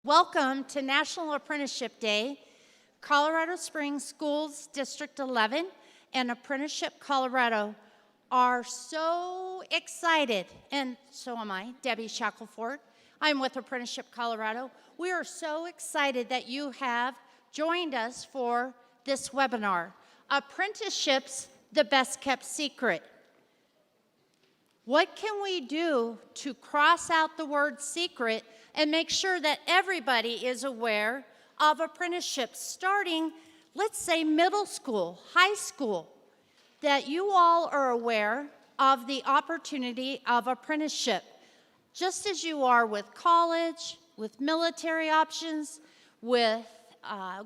Welcome to National Apprenticeship Day. Colorado Springs Schools District 11 and Apprenticeship Colorado are so excited, and so am I, Debbie Shackelford. I'm with Apprenticeship Colorado. We are so excited that you have joined us for this webinar, Apprenticeships, the Best Kept Secret. What can we do to cross out the word secret and make sure that everybody is aware of apprenticeships starting, let's say, middle school, high school, that you all are aware of the opportunity of apprenticeship, just as you are with college, with military options, with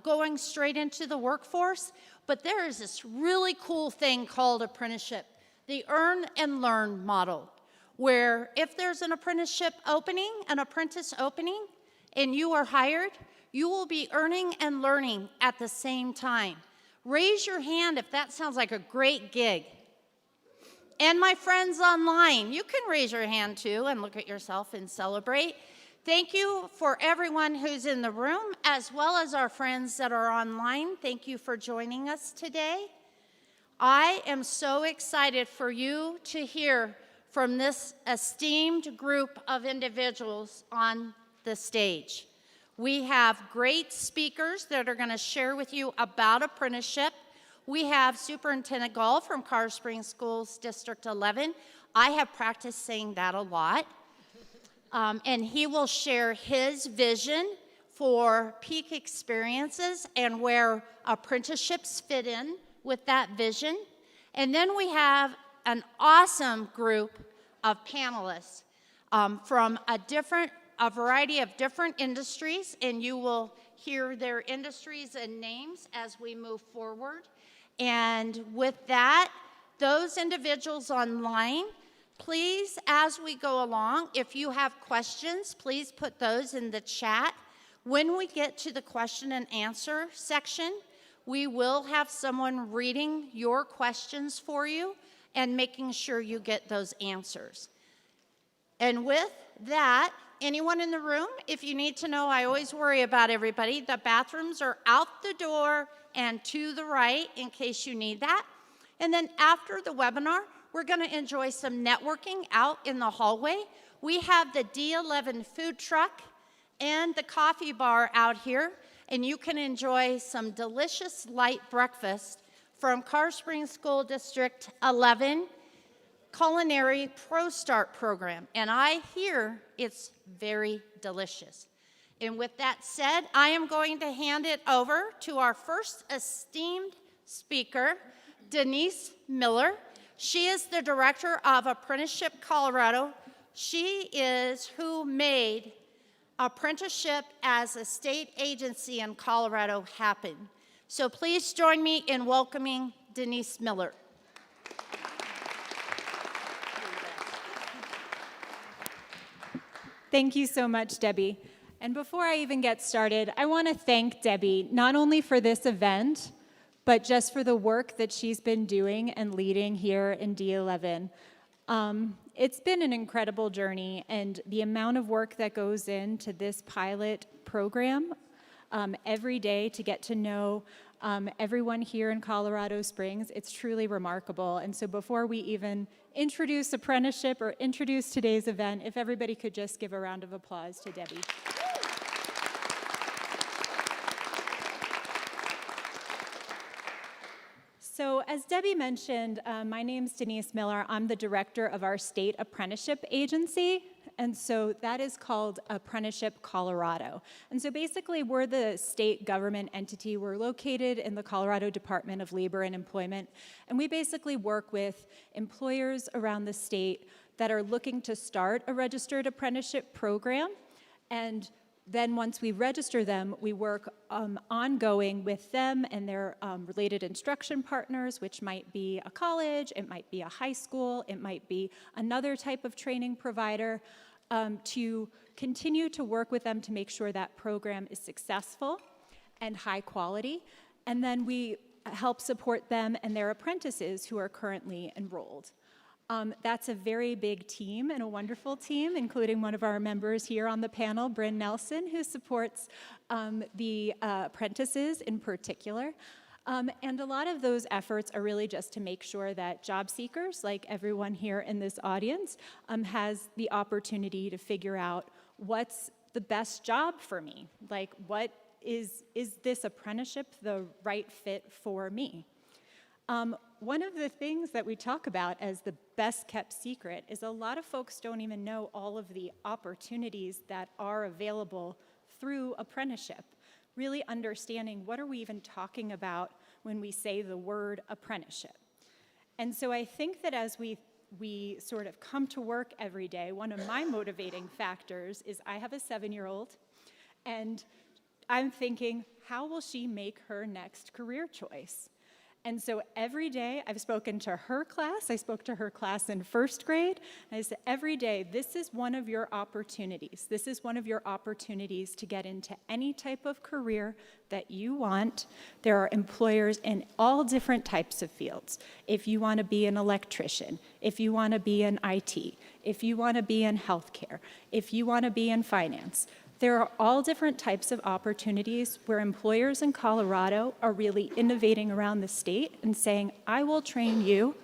going straight into the workforce. But there is this really cool thing called apprenticeship, the earn and learn model, where if there's an apprenticeship opening, an apprentice opening, and you are hired, you will be earning and learning at the same time. Raise your hand if that sounds like a great gig. And my friends online, you can raise your hand too and look at yourself and celebrate. Thank you for everyone who's in the room, as well as our friends that are online. Thank you for joining us today. I am so excited for you to hear from this esteemed group of individuals on the stage. We have great speakers that are going to share with you about apprenticeship. We have Superintendent Gall from Colorado Springs Schools District 11. I have practiced saying that a lot. And he will share his vision for peak experiences and where apprenticeships fit in with that vision. And then we have an awesome group of panelists from a variety of different industries, and you will hear their industries and names as we move forward. And with that, those individuals online, please, as we go along, if you have questions, please put those in the chat. When we get to the question and answer section, we will have someone reading your questions for you and making sure you get those answers. And with that, anyone in the room, if you need to know, I always worry about everybody. The bathrooms are out the door and to the right in case you need that. And then after the webinar, we're going to enjoy some networking out in the hallway. We have the D11 food truck and the coffee bar out here, and you can enjoy some delicious light breakfast from Colorado Springs School District 11 Culinary Pro Start program. And I hear it's very delicious. And with that said, I am going to hand it over to our first esteemed speaker, Denise Miller. She is the director of Apprenticeship Colorado. She is who made apprenticeship as a state agency in Colorado happen. So please join me in welcoming Denise Miller. Thank you so much, Debbie. And before I even get started, I want to thank Debbie not only for this event, but just for the work that she's been doing and leading here in D11. It's been an incredible journey, and the amount of work that goes into this pilot program every day to get to know everyone here in Colorado Springs, it's truly remarkable. And so before we even introduce apprenticeship or introduce today's event, if everybody could just give a round of applause to Debbie. So as Debbie mentioned, my name's Denise Miller. I'm the director of our state apprenticeship agency, and so that is called Apprenticeship Colorado. And so basically, we're the state government entity. We're located in the Colorado Department of Labor and Employment, and we basically work with employers around the state that are looking to start a registered apprenticeship program. And then once we register them, we work ongoing with them and their related instruction partners, which might be a college, it might be a high school, it might be another type of training provider, to continue to work with them to make sure that program is successful and high quality. And then we help support them and their apprentices who are currently enrolled. That's a very big team and a wonderful team, including one of our members here on the panel, Bryn Nelson, who supports the apprentices in particular. And a lot of those efforts are really just to make sure that job seekers, like everyone here in this audience, has the opportunity to figure out what's the best job for me. Like, what is this apprenticeship the right fit for me? One of the things that we talk about as the best kept secret is a lot of folks don't even know all of the opportunities that are available through apprenticeship. Really understanding what are we even talking about when we say the word apprenticeship. And so I think that as we sort of come to work every day, one of my motivating factors is I have a 7-year-old, and I'm thinking, how will she make her next career choice? And so every day, I've spoken to her class. I spoke to her class in first grade. And I said, every day, this is one of your opportunities. This is one of your opportunities to get into any type of career that you want. There are employers in all different types of fields. If you want to be an electrician, if you want to be in IT, if you want to be in healthcare, if you want to be in finance, there are all different types of opportunities where employers in Colorado are really innovating around the state and saying, I will train you,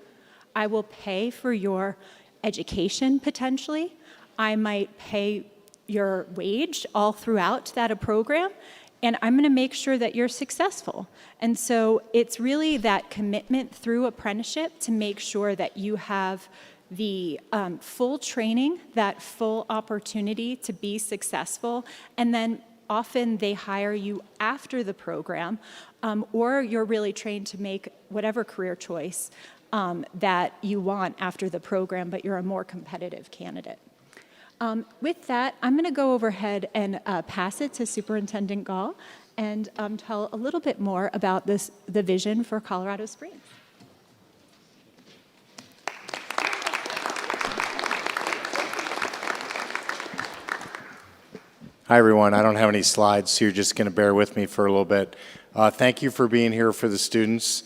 I will pay for your education potentially, I might pay your wage all throughout that program, and I'm gonna make sure that you're successful. And so it's really that commitment through apprenticeship to make sure that you have the full training, that full opportunity to be successful, and then often they hire you after the program, or you're really trained to make whatever career choice that you want after the program, but you're a more competitive candidate. With that, I'm going to go overhead and pass it to Superintendent Gall and tell a little bit more about the vision for Colorado Springs. Hi, everyone. I don't have any slides, so you're just going to bear with me for a little bit. Thank you for being here for the students.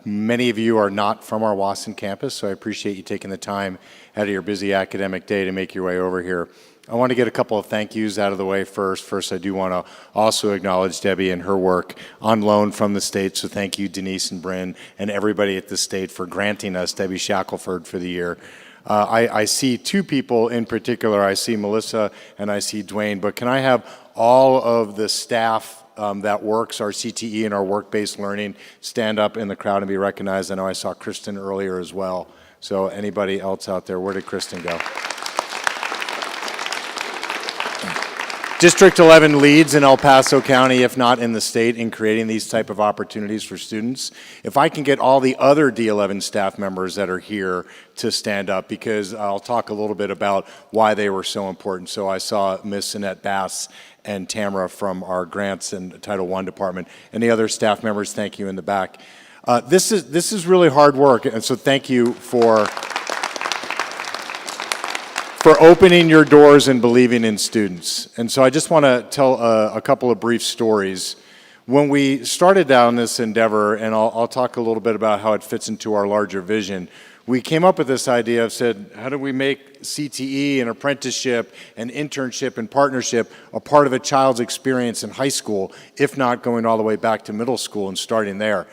Many of you are not from our Wasson campus, so I appreciate you taking the time out of your busy academic day to make your way over here. I want to get a couple of thank yous out of the way first. First, I do want to also acknowledge Debbie and her work on loan from the state, so thank you, Denise and Bryn, and everybody at the state for granting us Debbie Shackelford for the year. I see two people in particular. I see Melissa and I see Dwayne, but can I have all of the staff that works our CTE and our work-based learning stand up in the crowd and be recognized? I know I saw Kristen earlier as well. So anybody else out there, where did Kristen go? District 11 leads in El Paso County, if not in the state, in creating these type of opportunities for students. If I can get all the other D11 staff members that are here to stand up, because I'll talk a little bit about why they were so important. So I saw Miss Annette Bass and Tamara from our Grants and Title I department. And the other staff members, thank you in the back. This is really hard work, and so thank you for opening your doors and believing in students. And so I just want to tell a couple of brief stories. When we started down this endeavor, and I'll talk a little bit about how it fits into our larger vision, we came up with this idea of said, how do we make CTE and apprenticeship and internship and partnership a part of a child's experience in high school, if not going all the way back to middle school and starting there?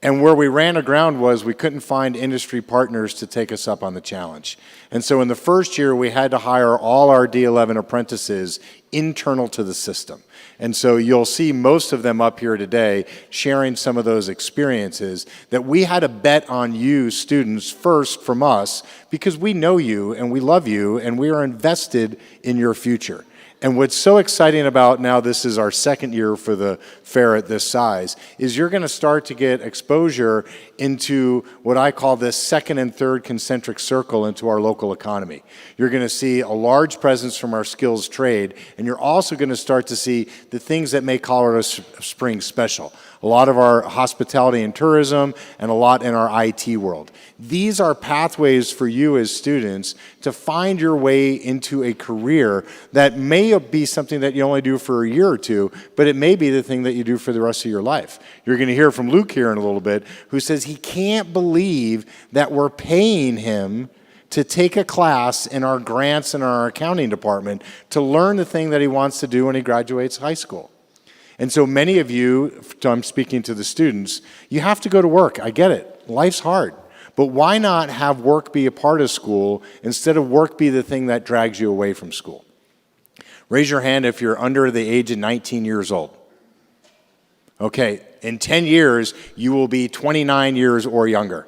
And where we ran aground was we couldn't find industry partners to take us up on the challenge. And so in the first year, we had to hire all our D11 apprentices internal to the system. And so you'll see most of them up here today sharing some of those experiences that we had to bet on you students first from us because we know you and we love you and we are invested in your future. And what's so exciting about now, this is our second year for the fair at this size, is you're going to start to get exposure into what I call this second and third concentric circle into our local economy. You're going to see a large presence from our skills trade, and you're also going to start to see the things that make Colorado Springs special. a lot of our hospitality and tourism, and a lot in our IT world. These are pathways for you as students to find your way into a career that may be something that you only do for a year or two, but it may be the thing that you do for the rest of your life. You're going to hear from Luke here in a little bit, who says he can't believe that we're paying him to take a class in our grants and our accounting department to learn the thing that he wants to do when he graduates high school. And so many of you, I'm speaking to the students, you have to go to work. I get it. Life's hard. But why not have work be a part of school instead of work be the thing that drags you away from school? Raise your hand if you're under the age of 19 years old. Okay, in 10 years, you will be 29 years or younger.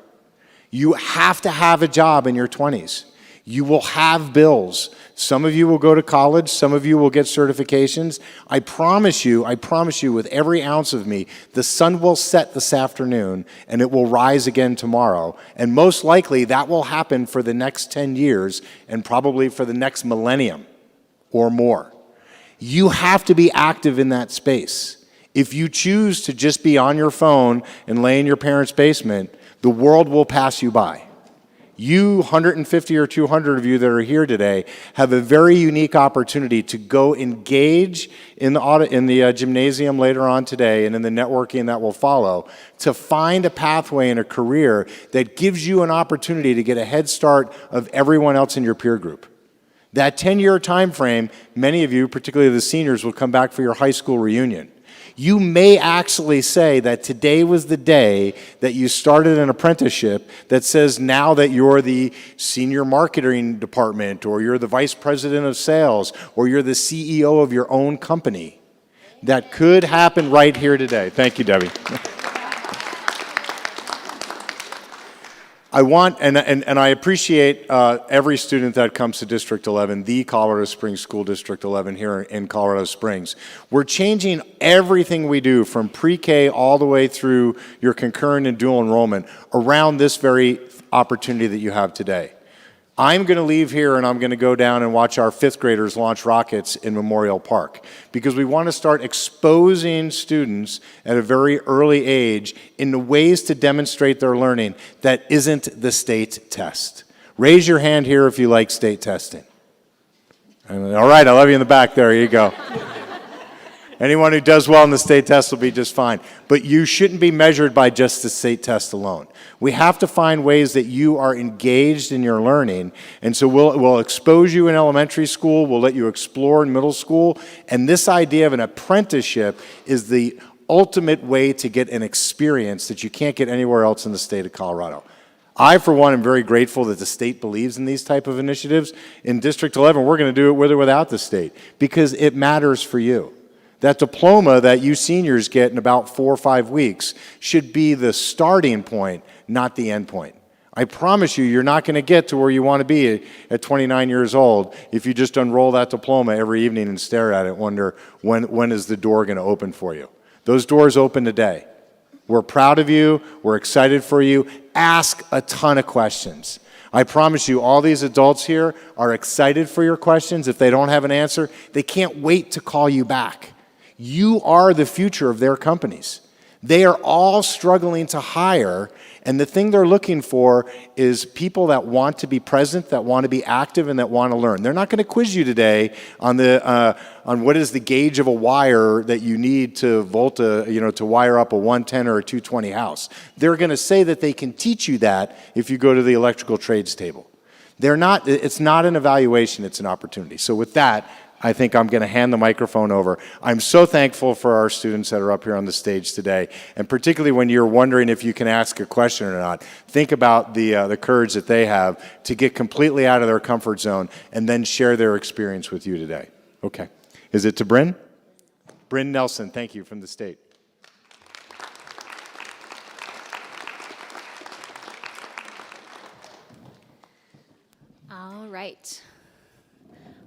You have to have a job in your 20s. You will have bills. Some of you will go to college. Some of you will get certifications. I promise you with every ounce of me, the sun will set this afternoon and it will rise again tomorrow. And most likely that will happen for the next 10 years and probably for the next millennium or more. You have to be active in that space. If you choose to just be on your phone and lay in your parents' basement, the world will pass you by. You, 150 or 200 of you that are here today, have a very unique opportunity to go engage in the gymnasium later on today and in the networking that will follow to find a pathway and a career that gives you an opportunity to get a head start of everyone else in your peer group. That 10-year time frame, many of you, particularly the seniors, will come back for your high school reunion. You may actually say that today was the day that you started an apprenticeship that says now that you're the senior marketing department, or you're the vice president of sales, or you're the CEO of your own company. That could happen right here today. Thank you, Debbie. I want, and I appreciate every student that comes to District 11, the Colorado Springs School District 11 here in Colorado Springs. We're changing everything we do from pre-K all the way through your concurrent and dual enrollment around this very opportunity that you have today. I'm going to leave here and I'm going to go down and watch our 5th graders launch rockets in Memorial Park because we want to start exposing students at a very early age in the ways to demonstrate their learning that isn't the state test. Raise your hand here if you like state testing. All right, I love you in the back there. You go. Anyone who does well in the state test will be just fine. But you shouldn't be measured by just the state test alone. We have to find ways that you are engaged in your learning. And so we'll expose you in elementary school. We'll let you explore in middle school. And this idea of an apprenticeship is the ultimate way to get an experience that you can't get anywhere else in the state of Colorado. I, for one, am very grateful that the state believes in these type of initiatives. In District 11, we're going to do it with or without the state because it matters for you. That diploma that you seniors get in about 4 or 5 weeks should be the starting point, not the end point. I promise you, you're not going to get to where you want to be at 29 years old if you just unroll that diploma every evening and stare at it and wonder, when is the door going to open for you? Those doors open today. We're proud of you. We're excited for you. Ask a ton of questions. I promise you, all these adults here are excited for your questions. If they don't have an answer, they can't wait to call you back. You are the future of their companies. They are all struggling to hire, and the thing they're looking for is people that want to be present, that want to be active, and that want to learn. They're not going to quiz you today on what is the gauge of a wire that you need to to wire up a 110 or a 220 house. They're going to say that they can teach you that if you go to the electrical trades table. It's not an evaluation, it's an opportunity. So with that, I think I'm going to hand the microphone over. I'm so thankful for our students that are up here on the stage today, and particularly when you're wondering if you can ask a question or not, think about the courage that they have to get completely out of their comfort zone and then share their experience with you today. Okay. Is it to Bryn? Bryn Nelson, thank you, from the state. All right.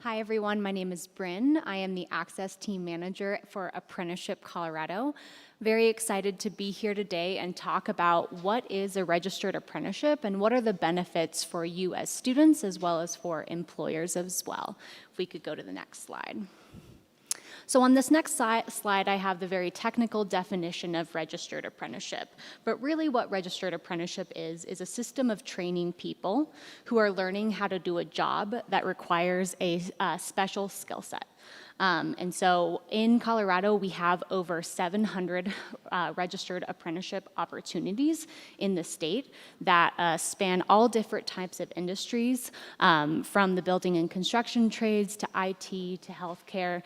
Hi, everyone. My name is Bryn. I am the Access Team Manager for Apprenticeship Colorado. Very excited to be here today and talk about what is a registered apprenticeship and what are the benefits for you as students as well as for employers as well. If we could go to the next slide. So on this next slide, I have the very technical definition of registered apprenticeship. But really what registered apprenticeship is a system of training people who are learning how to do a job that requires a special skill set. And so in Colorado, we have over 700 registered apprenticeship opportunities in the state that span all different types of industries, from the building and construction trades to IT to healthcare.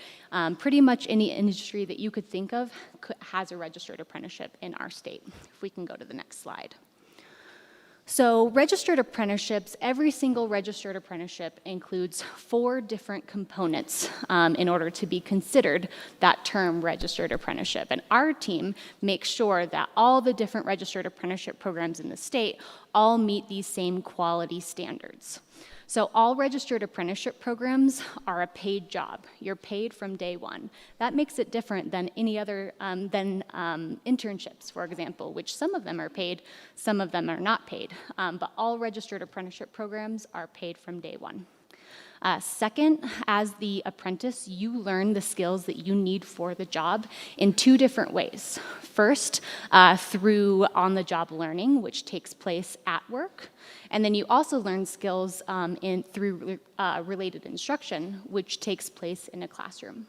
Pretty much any industry that you could think of has a registered apprenticeship in our state. If we can go to the next slide. So registered apprenticeships, every single registered apprenticeship includes 4 different components in order to be considered that term registered apprenticeship. And our team makes sure that all the different registered apprenticeship programs in the state all meet these same quality standards. So all registered apprenticeship programs are a paid job. You're paid from day one. That makes it different than any other, internships, for example, which some of them are paid, some of them are not paid. But all registered apprenticeship programs are paid from day one. Second, as the apprentice, you learn the skills that you need for the job in 2 different ways. First, through on-the-job learning, which takes place at work, and then you also learn skills through related instruction, which takes place in a classroom.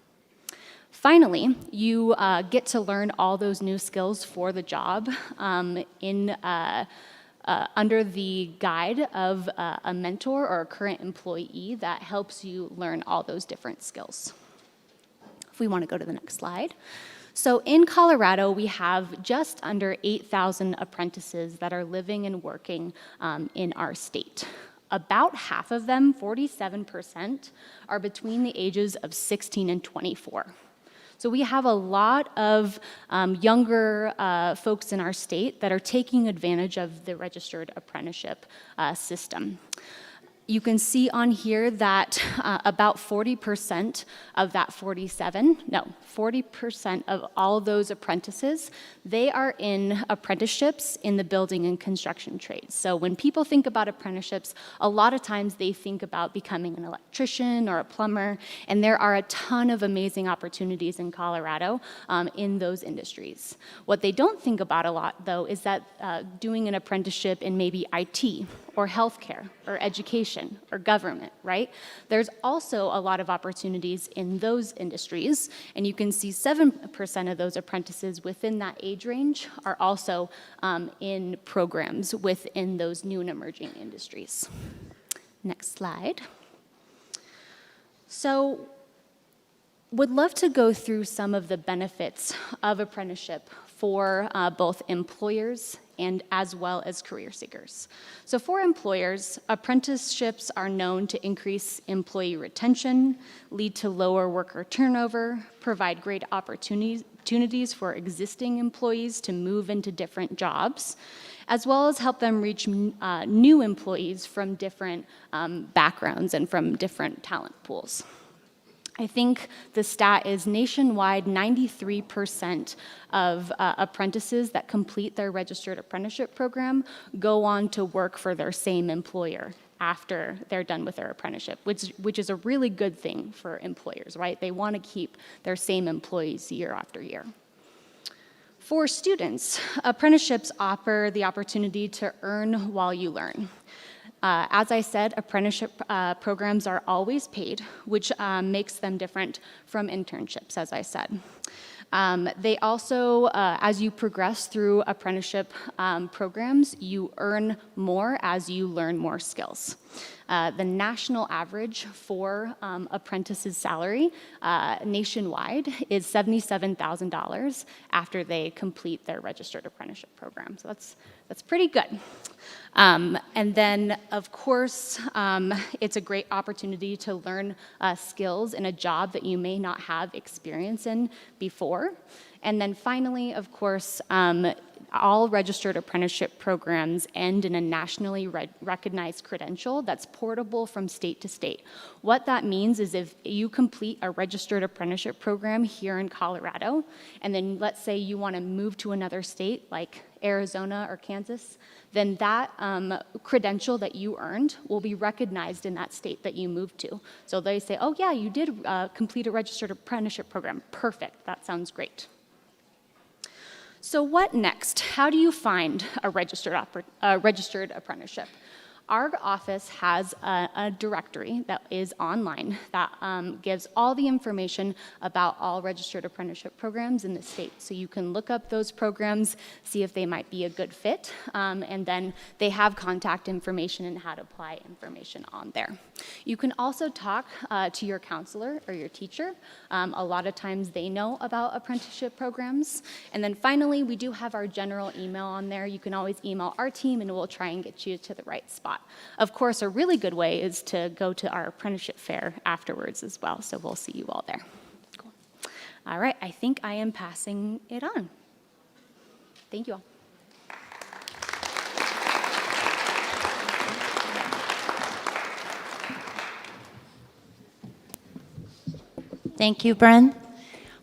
Finally, you get to learn all those new skills for the job under the guide of a mentor or a current employee that helps you learn all those different skills. If we want to go to the next slide. So in Colorado, we have just under 8,000 apprentices that are living and working in our state. About half of them, 47%, are between the ages of 16 and 24. So we have a lot of younger folks in our state that are taking advantage of the registered apprenticeship system. You can see on here that about 40% of that 40% of all those apprentices, they are in apprenticeships in the building and construction trades. So when people think about apprenticeships, a lot of times they think about becoming an electrician or a plumber, and there are a ton of amazing opportunities in Colorado in those industries. What they don't think about a lot, though, is that doing an apprenticeship in maybe IT or healthcare or education or government, right? There's also a lot of opportunities in those industries, and you can see 7% of those apprentices within that age range are also in programs within those new and emerging industries. Next slide. So, would love to go through some of the benefits of apprenticeship for both employers and as well as career seekers. So for employers, apprenticeships are known to increase employee retention, lead to lower worker turnover, provide great opportunities for existing employees to move into different jobs, as well as help them reach new employees from different backgrounds and from different talent pools. I think the stat is nationwide, 93% of apprentices that complete their registered apprenticeship program go on to work for their same employer after they're done with their apprenticeship, which is a really good thing for employers, right? They want to keep their same employees year after year. For students, apprenticeships offer the opportunity to earn while you learn. As I said, apprenticeship programs are always paid, which makes them different from internships, as I said. They also, as you progress through apprenticeship programs, you earn more as you learn more skills. The national average for apprentices' salary nationwide is $77,000 after they complete their registered apprenticeship program. So that's pretty good. And then, of course, it's a great opportunity to learn skills in a job that you may not have experience in before. And then finally, of course, all registered apprenticeship programs end in a nationally recognized credential that's portable from state to state. What that means is if you complete a registered apprenticeship program here in Colorado, and then let's say you want to move to another state like Arizona or Kansas, then that credential that you earned will be recognized in that state that you moved to. So they say, oh yeah, you did complete a registered apprenticeship program. Perfect, that sounds great. So what next? How do you find a registered apprenticeship? Our office has a directory that is online that gives all the information about all registered apprenticeship programs in the state. So you can look up those programs, see if they might be a good fit, and then they have contact information and how to apply information on there. You can also talk to your counselor or your teacher. A lot of times they know about apprenticeship programs. And then finally, we do have our general email on there. You can always email our team and we'll try and get you to the right spot. Of course, a really good way is to go to our apprenticeship fair afterwards as well, so we'll see you all there. Cool. All right, I think I am passing it on. Thank you all. Thank you, Bren.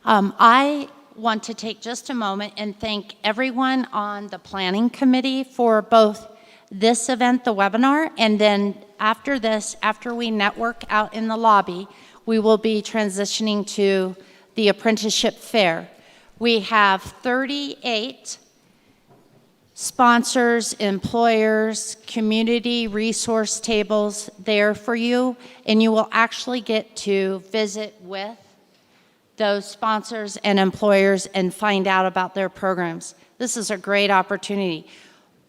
I want to take just a moment and thank everyone on the planning committee for both this event, the webinar, and then after this, after we network out in the lobby, we will be transitioning to the apprenticeship fair. We have 38 sponsors, employers, community resource tables there for you, and you will actually get to visit with those sponsors and employers and find out about their programs. This is a great opportunity.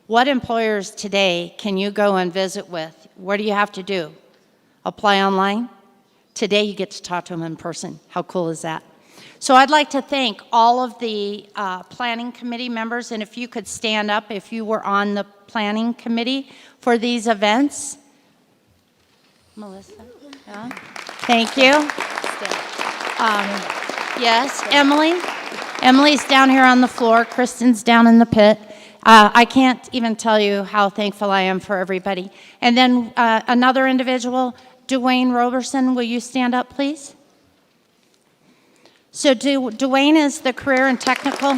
What employers today can you go and visit with? What do you have to do? Apply online? Today you get to talk to them in person. How cool is that? So I'd like to thank all of the planning committee members, and if you could stand up if you were on the planning committee for these events. Melissa? Yeah. Thank you. Yes, Emily? Emily's down here on the floor. Kristen's down in the pit. I can't even tell you how thankful I am for everybody. And then another individual, Dwayne Roberson, will you stand up, please? So Dwayne is the Career and Technical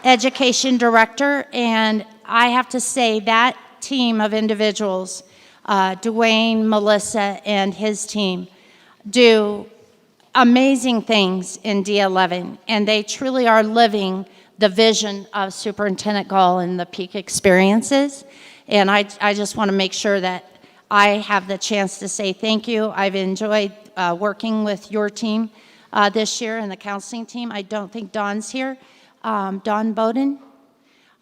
Education Director, and I have to say that team of individuals, Dwayne, Melissa, and his team, do amazing things in D11, and they truly are living the vision of Superintendent Gall and the peak experiences. And I just want to make sure that I have the chance to say thank you. I've enjoyed working with your team this year and the counseling team. I don't think Dawn's here, Dawn Bowden.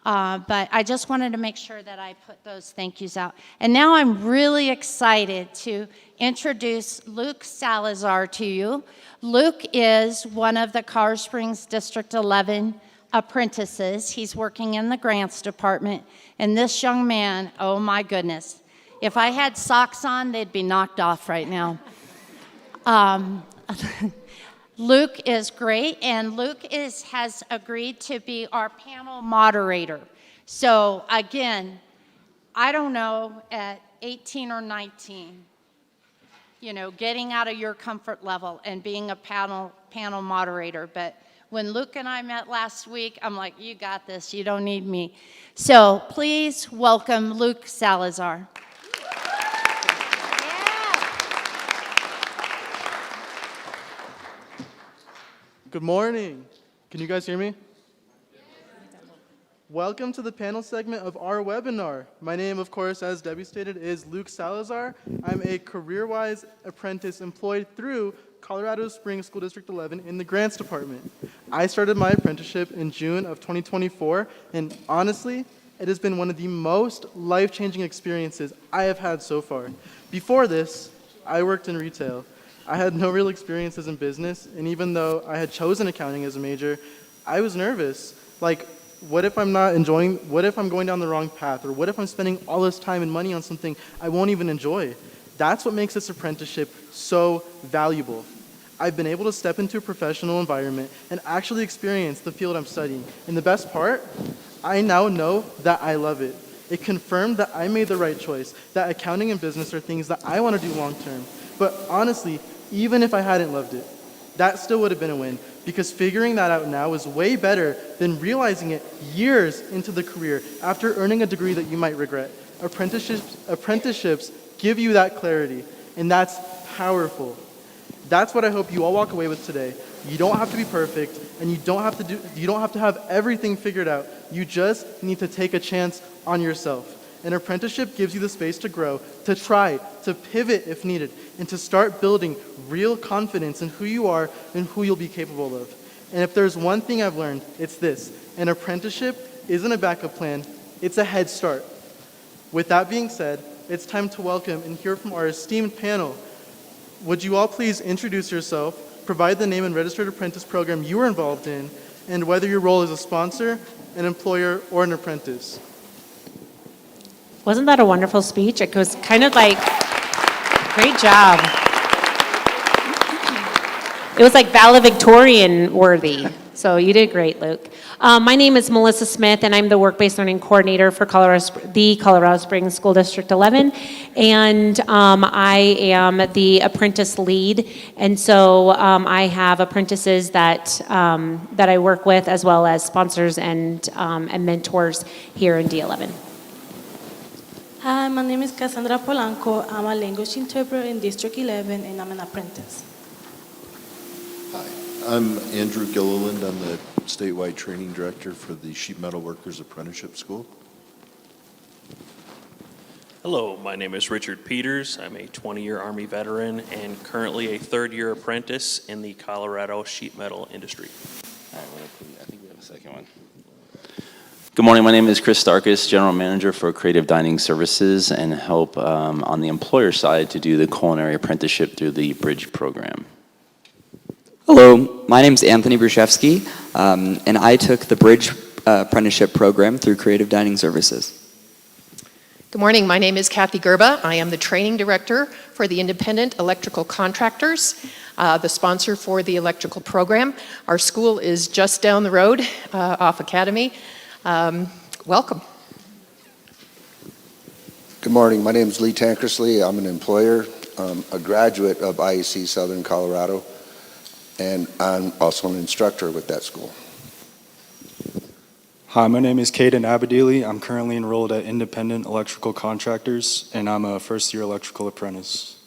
But I just wanted to make sure that I put those thank yous out. And now I'm really excited to introduce Luke Salazar to you. Luke is one of the Colorado Springs District 11 apprentices. He's working in the grants department. And this young man, oh my goodness, if I had socks on, they'd be knocked off right now. Luke is great, and Luke has agreed to be our panel moderator. So again, I don't know, at 18 or 19, getting out of your comfort level and being a panel moderator, but when Luke and I met last week, I'm like, you got this, you don't need me. So please welcome Luke Salazar. Good morning. Can you guys hear me? Welcome to the panel segment of our webinar. My name, of course, as Debbie stated, is Luke Salazar. I'm a career-wise apprentice employed through Colorado Springs School District 11 in the grants department. I started my apprenticeship in June of 2024, and honestly, it has been one of the most life-changing experiences I have had so far. Before this, I worked in retail. I had no real experiences in business, and even though I had chosen accounting as a major, I was nervous. Like, what if I'm going down the wrong path? Or what if I'm spending all this time and money on something I won't even enjoy? That's what makes this apprenticeship so valuable. I've been able to step into a professional environment and actually experience the field I'm studying. And the best part, I now know that I love it. It confirmed that I made the right choice, that accounting and business are things that I want to do long term. But honestly, even if I hadn't loved it, that still would have been a win, because figuring that out now is way better than realizing it years into the career after earning a degree that you might regret. Apprenticeships give you that clarity, and that's powerful. That's what I hope you all walk away with today. You don't have to be perfect, and you don't have to have everything figured out. You just need to take a chance on yourself. An apprenticeship gives you the space to grow, to try, to pivot if needed, and to start building real confidence in who you are and who you'll be capable of. And if there's one thing I've learned, it's this: an apprenticeship isn't a backup plan, it's a head start. With that being said, it's time to welcome and hear from our esteemed panel. Would you all please introduce yourself, provide the name and registered apprentice program you were involved in, and whether your role is a sponsor, an employer, or an apprentice. Wasn't that a wonderful speech? It was kind of like, great job. It was like valedictorian worthy. So you did great, Luke. My name is Melissa Smith, and I'm the work-based learning coordinator for the Colorado Springs School District 11. And I am the apprentice lead. And so I have apprentices that I work with, as well as sponsors and mentors here in D11. Hi, my name is Cassandra Polanco. I'm a language interpreter in District 11, and I'm an apprentice. Hi, I'm Andrew Gilliland. I'm the statewide training director for the Sheet Metal Workers Apprenticeship School. Hello, my name is Richard Peters. I'm a 20-year Army veteran and currently a third-year apprentice in the Colorado sheet metal industry. All right, I think we have a second one. Good morning, my name is Chris Starkus, General Manager for Creative Dining Services, and help on the employer side to do the culinary apprenticeship through the Bridge program. Hello, my name is Anthony Bruszewski, and I took the Bridge apprenticeship program through Creative Dining Services. Good morning, my name is Kathy Gerba. I am the training director for the Independent Electrical Contractors, the sponsor for the electrical program. Our school is just down the road off Academy. Welcome. Good morning, my name is Lee Tankersley. I'm an employer, a graduate of IEC Southern Colorado, and I'm also an instructor with that school. Hi, my name is Caden Abadili. I'm currently enrolled at Independent Electrical Contractors, and I'm a first-year electrical apprentice.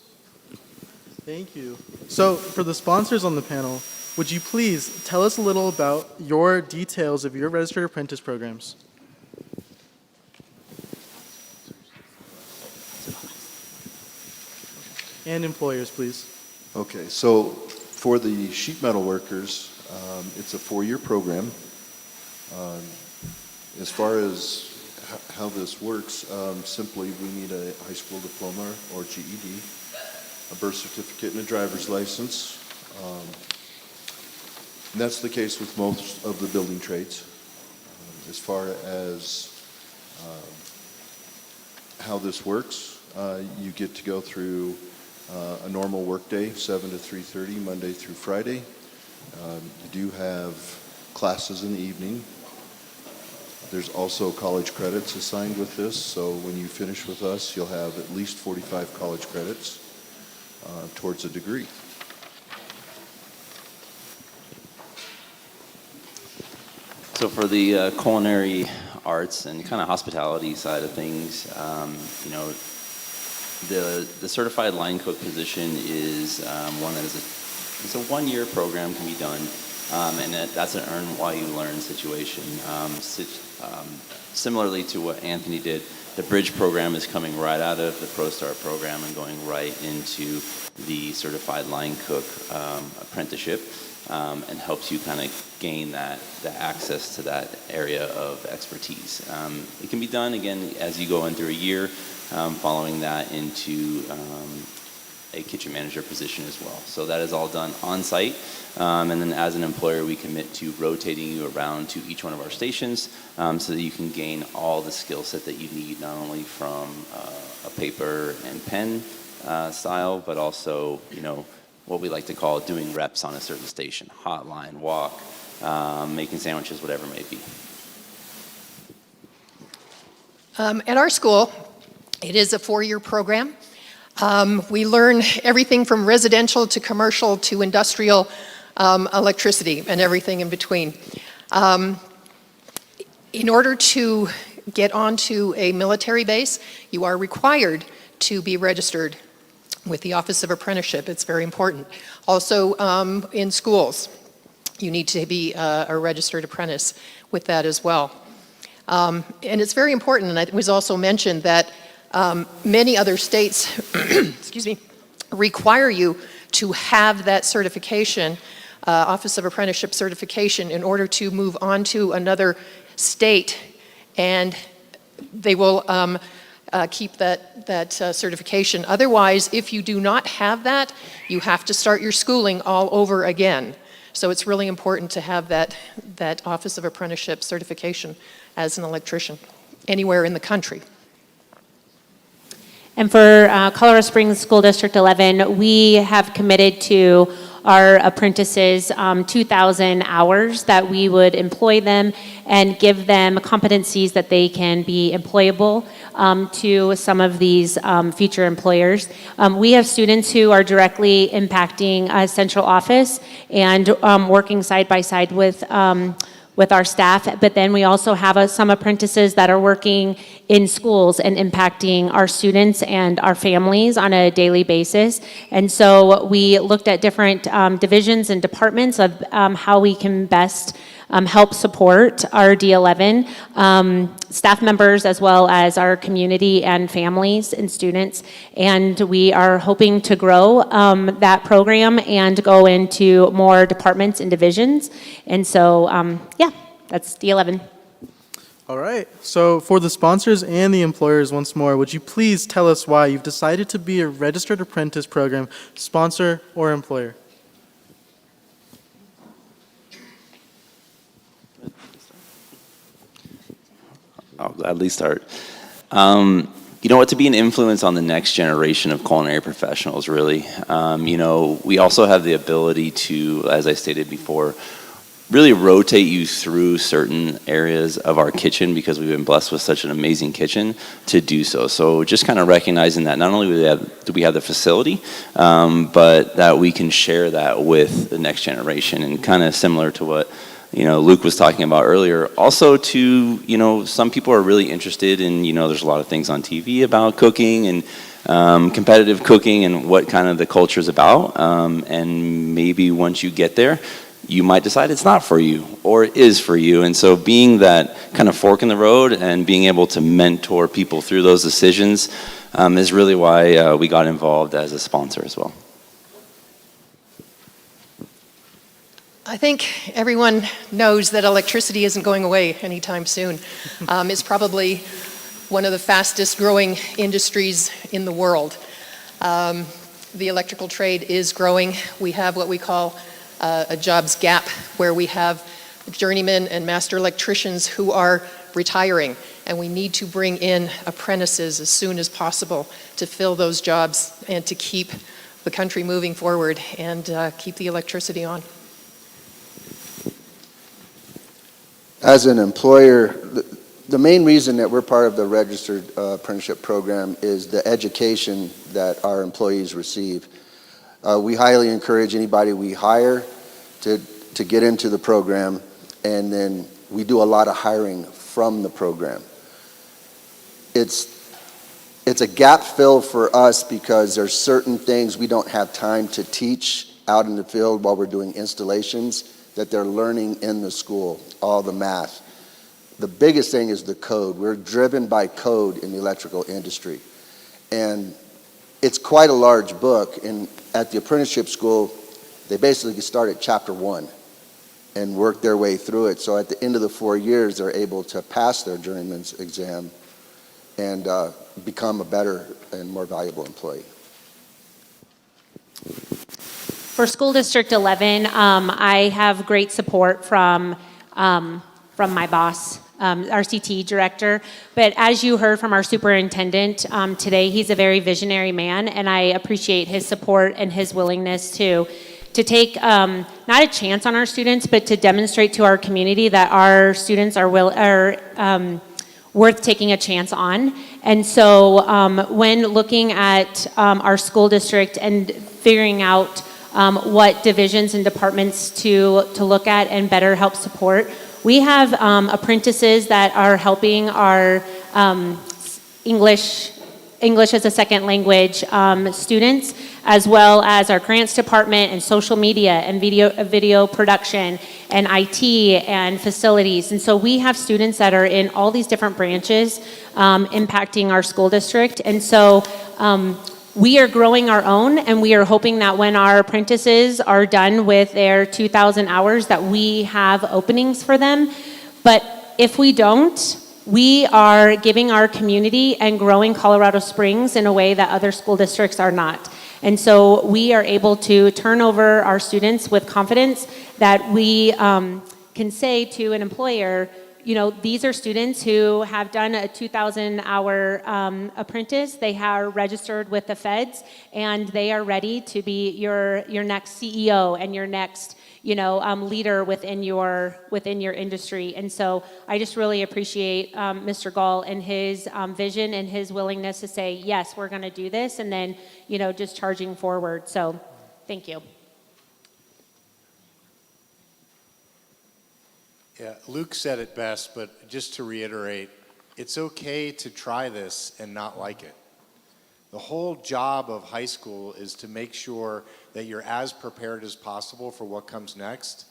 Thank you. So, for the sponsors on the panel, would you please tell us a little about your details of your registered apprentice programs? And employers, please. Okay, so for the sheet metal workers, it's a 4-year program. As far as how this works, simply we need a high school diploma or GED, a birth certificate and a driver's license. And that's the case with most of the building trades. As far as how this works, you get to go through a normal workday, 7 to 3:30, Monday through Friday. You do have classes in the evening. There's also college credits assigned with this, so when you finish with us, you'll have at least 45 college credits towards a degree. So for the culinary arts and kind of hospitality side of things, you know, the certified line cook position is one that is it's a 1-year program, can be done, and that's an earn while you learn situation. Similarly to what Anthony did, the Bridge program is coming right out of the ProStart program and going right into the certified line cook apprenticeship, and helps you kind of gain the access to that area of expertise. It can be done, again, as you go in through a year, following that into a kitchen manager position as well. So that is all done on site. And then as an employer, we commit to rotating you around to each one of our stations so that you can gain all the skill set that you need, not only from a paper and pen style, but also, you know, what we like to call doing reps on a certain station, hotline, walk, making sandwiches, whatever it may be. At our school, it is a 4-year program. We learn everything from residential to commercial to industrial electricity and everything in between. In order to get onto a military base, you are required to be registered with the Office of Apprenticeship. It's very important. Also, in schools, you need to be a registered apprentice with that as well. And it's very important, and it was also mentioned that many other states, excuse me, require you to have that certification, Office of Apprenticeship certification, in order to move on to another state, and they will keep that certification. Otherwise, if you do not have that, you have to start your schooling all over again. So it's really important to have that Office of Apprenticeship certification as an electrician anywhere in the country. And for Colorado Springs School District 11, we have committed to our apprentices 2,000 hours that we would employ them and give them competencies that they can be employable to some of these future employers. We have students who are directly impacting central office and working side by side with our staff, but then we also have some apprentices that are working in schools and impacting our students and our families on a daily basis. And so we looked at different divisions and departments of how we can best help support our D11 staff members as well as our community and families and students. And we are hoping to grow that program and go into more departments and divisions. And so, yeah, that's D11. All right. So for the sponsors and the employers once more, would you please tell us why you've decided to be a registered apprentice program sponsor or employer? I'll gladly start. You know what, to be an influence on the next generation of culinary professionals, really. You know, we also have the ability to, as I stated before, really rotate you through certain areas of our kitchen because we've been blessed with such an amazing kitchen to do so. So just kind of recognizing that not only do we have the facility, but that we can share that with the next generation, and kind of similar to what Luke was talking about earlier. Also to, some people are really interested in, there's a lot of things on TV about cooking and competitive cooking and what kind of the culture is about. And maybe once you get there, you might decide it's not for you or it is for you. And so being that kind of fork in the road and being able to mentor people through those decisions is really why we got involved as a sponsor as well. I think everyone knows that electricity isn't going away anytime soon. It's probably one of the fastest growing industries in the world. The electrical trade is growing. We have what we call a jobs gap, where we have journeymen and master electricians who are retiring, and we need to bring in apprentices as soon as possible to fill those jobs and to keep the country moving forward and keep the electricity on. As an employer, the main reason that we're part of the registered apprenticeship program is the education that our employees receive. We highly encourage anybody we hire to get into the program, and then we do a lot of hiring from the program. It's a gap fill for us because there's certain things we don't have time to teach out in the field while we're doing installations that they're learning in the school, all the math. The biggest thing is the code. We're driven by code in the electrical industry. And it's quite a large book, and at the apprenticeship school, they basically start at chapter 1 and work their way through it. So at the end of the 4 years, they're able to pass their journeyman's exam and become a better and more valuable employee. For School District 11, I have great support from my boss, our CTE director. But as you heard from our superintendent today, he's a very visionary man, and I appreciate his support and his willingness to take not a chance on our students, but to demonstrate to our community that our students are worth taking a chance on. And so when looking at our school district and figuring out what divisions and departments to look at and better help support, we have apprentices that are helping our English as a second language students, as well as our grants department and social media and video production and IT and facilities. And so we have students that are in all these different branches impacting our school district. And so we are growing our own, and we are hoping that when our apprentices are done with their 2,000 hours that we have openings for them. But if we don't, we are giving our community and growing Colorado Springs in a way that other school districts are not. And so we are able to turn over our students with confidence that we can say to an employer, you know, these are students who have done a 2,000-hour apprentice. They are registered with the feds, and they are ready to be your next CEO and your next, you know, leader within your industry. And so I just really appreciate Mr. Gall and his vision and his willingness to say, yes, we're going to do this, and then, you know, just charging forward. So thank you. Yeah, Luke said it best, but just to reiterate, it's okay to try this and not like it. The whole job of high school is to make sure that you're as prepared as possible for what comes next.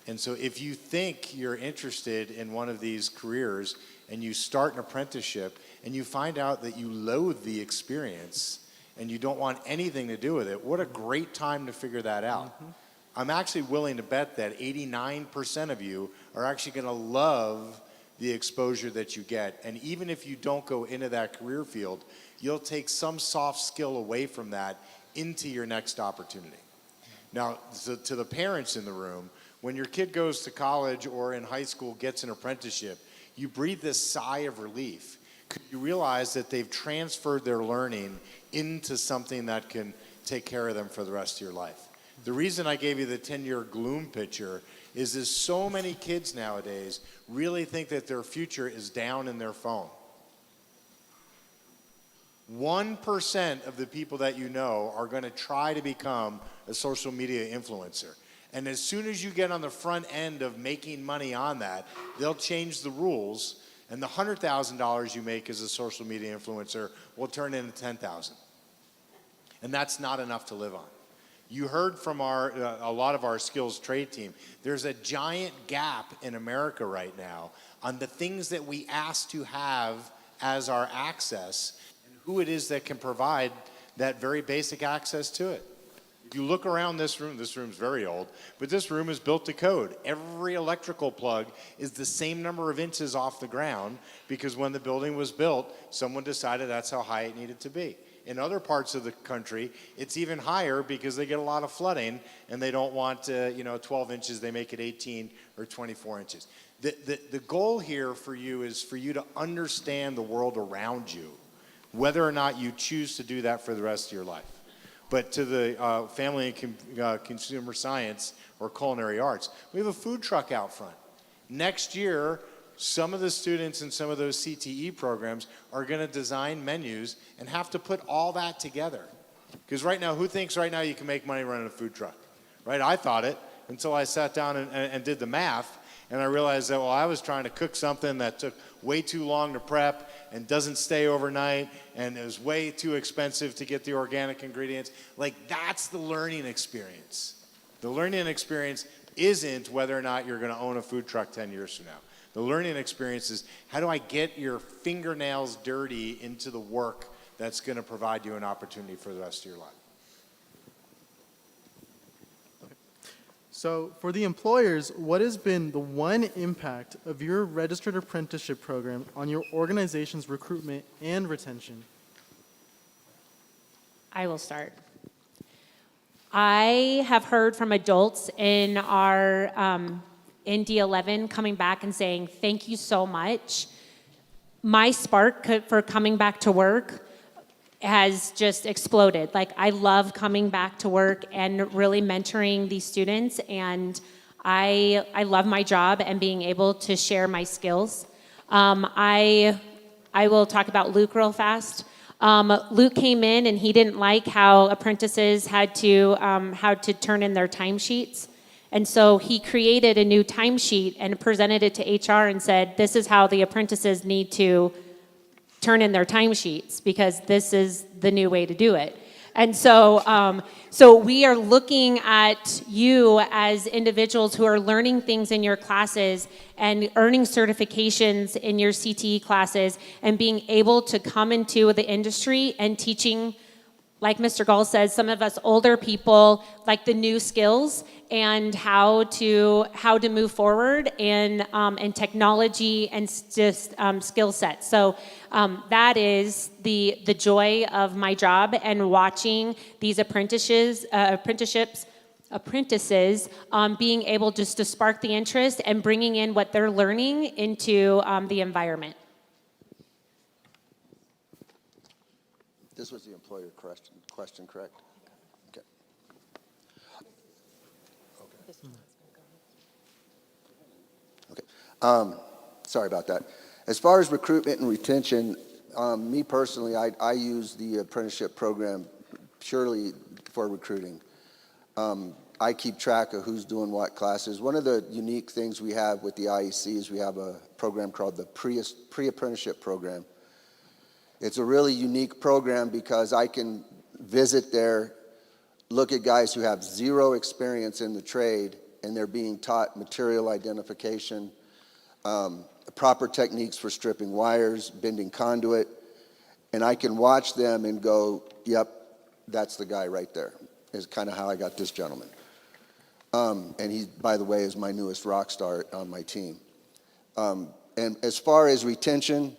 And so if you think you're interested in one of these careers and you start an apprenticeship and you find out that you loathe the experience and you don't want anything to do with it, what a great time to figure that out. Mm-hmm. I'm actually willing to bet that 89% of you are actually going to love the exposure that you get. And even if you don't go into that career field, you'll take some soft skill away from that into your next opportunity. Now, to the parents in the room, when your kid goes to college or in high school gets an apprenticeship, you breathe this sigh of relief. You realize that they've transferred their learning into something that can take care of them for the rest of your life. The reason I gave you the 10-year gloom picture is so many kids nowadays really think that their future is down in their phone. 1% of the people that you know are going to try to become a social media influencer. And as soon as you get on the front end of making money on that, they'll change the rules, and the $100,000 you make as a social media influencer will turn into $10,000. And that's not enough to live on. You heard from a lot of our skills trade team. There's a giant gap in America right now on the things that we ask to have as our access and who it is that can provide that very basic access to it. If you look around this room's very old, but this room is built to code. Every electrical plug is the same number of inches off the ground because when the building was built, someone decided that's how high it needed to be. In other parts of the country, it's even higher because they get a lot of flooding and they don't want 12 inches, they make it 18 or 24 inches. The goal here for you is for you to understand the world around you, whether or not you choose to do that for the rest of your life. But to the family and consumer science or culinary arts, we have a food truck out front. Next year, some of the students in some of those CTE programs are going to design menus and have to put all that together. Because right now, who thinks right now you can make money running a food truck? Right? I thought it until I sat down and did the math, and I realized that, well, I was trying to cook something that took way too long to prep and doesn't stay overnight, and it was way too expensive to get the organic ingredients. Like, that's the learning experience. The learning experience isn't whether or not you're going to own a food truck 10 years from now. The learning experience is, how do I get your fingernails dirty into the work that's going to provide you an opportunity for the rest of your life? Okay. So for the employers, what has been the one impact of your registered apprenticeship program on your organization's recruitment and retention? I will start. I have heard from adults in our in D11 coming back and saying, thank you so much. My spark for coming back to work has just exploded. Like, I love coming back to work and really mentoring these students, and I love my job and being able to share my skills. I will talk about Luke real fast. Luke came in and he didn't like how apprentices had to turn in their timesheets. And so he created a new timesheet and presented it to HR and said, this is how the apprentices need to turn in their timesheets because this is the new way to do it. And so, so we are looking at you as individuals who are learning things in your classes and earning certifications in your CTE classes and being able to come into the industry and teaching, like Mr. Gall says, some of us older people, like the new skills and how to move forward in technology and just skill sets. So that is the joy of my job, and watching these apprentices being able just to spark the interest and bringing in what they're learning into the environment. This was the employer question, correct? Okay. Okay. Sorry about that. As far as recruitment and retention, me personally, I use the apprenticeship program purely for recruiting. I keep track of who's doing what classes. One of the unique things we have with the IEC is we have a program called the pre-apprenticeship program. It's a really unique program because I can visit there, look at guys who have zero experience in the trade, and they're being taught material identification, proper techniques for stripping wires, bending conduit, and I can watch them and go, yep, that's the guy right there, is kind of how I got this gentleman. And he, by the way, is my newest rock star on my team. And as far as retention,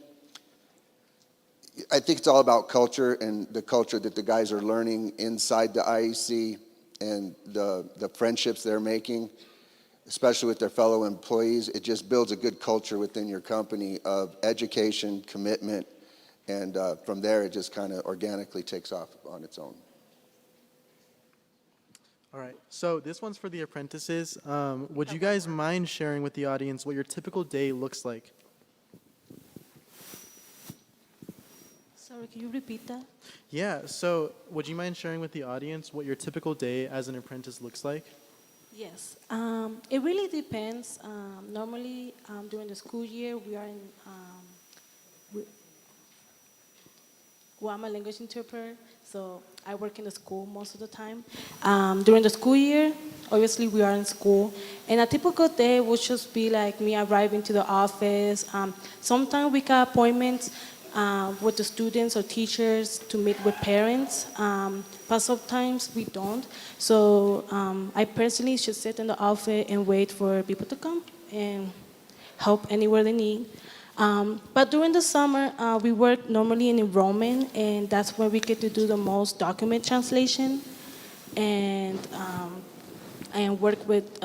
I think it's all about culture and the culture that the guys are learning inside the IEC and the friendships they're making, especially with their fellow employees. It just builds a good culture within your company of education, commitment, and from there it just kind of organically takes off on its own. All right, so this one's for the apprentices. Would you guys mind sharing with the audience what your typical day looks like? Sorry, can you repeat that? Yeah, so would you mind sharing with the audience what your typical day as an apprentice looks like? Yes, it really depends. Normally, during the school year, we are in, well, I'm a language interpreter, so I work in the school most of the time. During the school year, obviously we are in school, and a typical day would just be like me arriving to the office. Sometimes we got appointments with the students or teachers to meet with parents, but sometimes we don't. So I personally should sit in the office and wait for people to come and help anywhere they need. But during the summer, we work normally in enrollment, and that's where we get to do the most document translation and work with,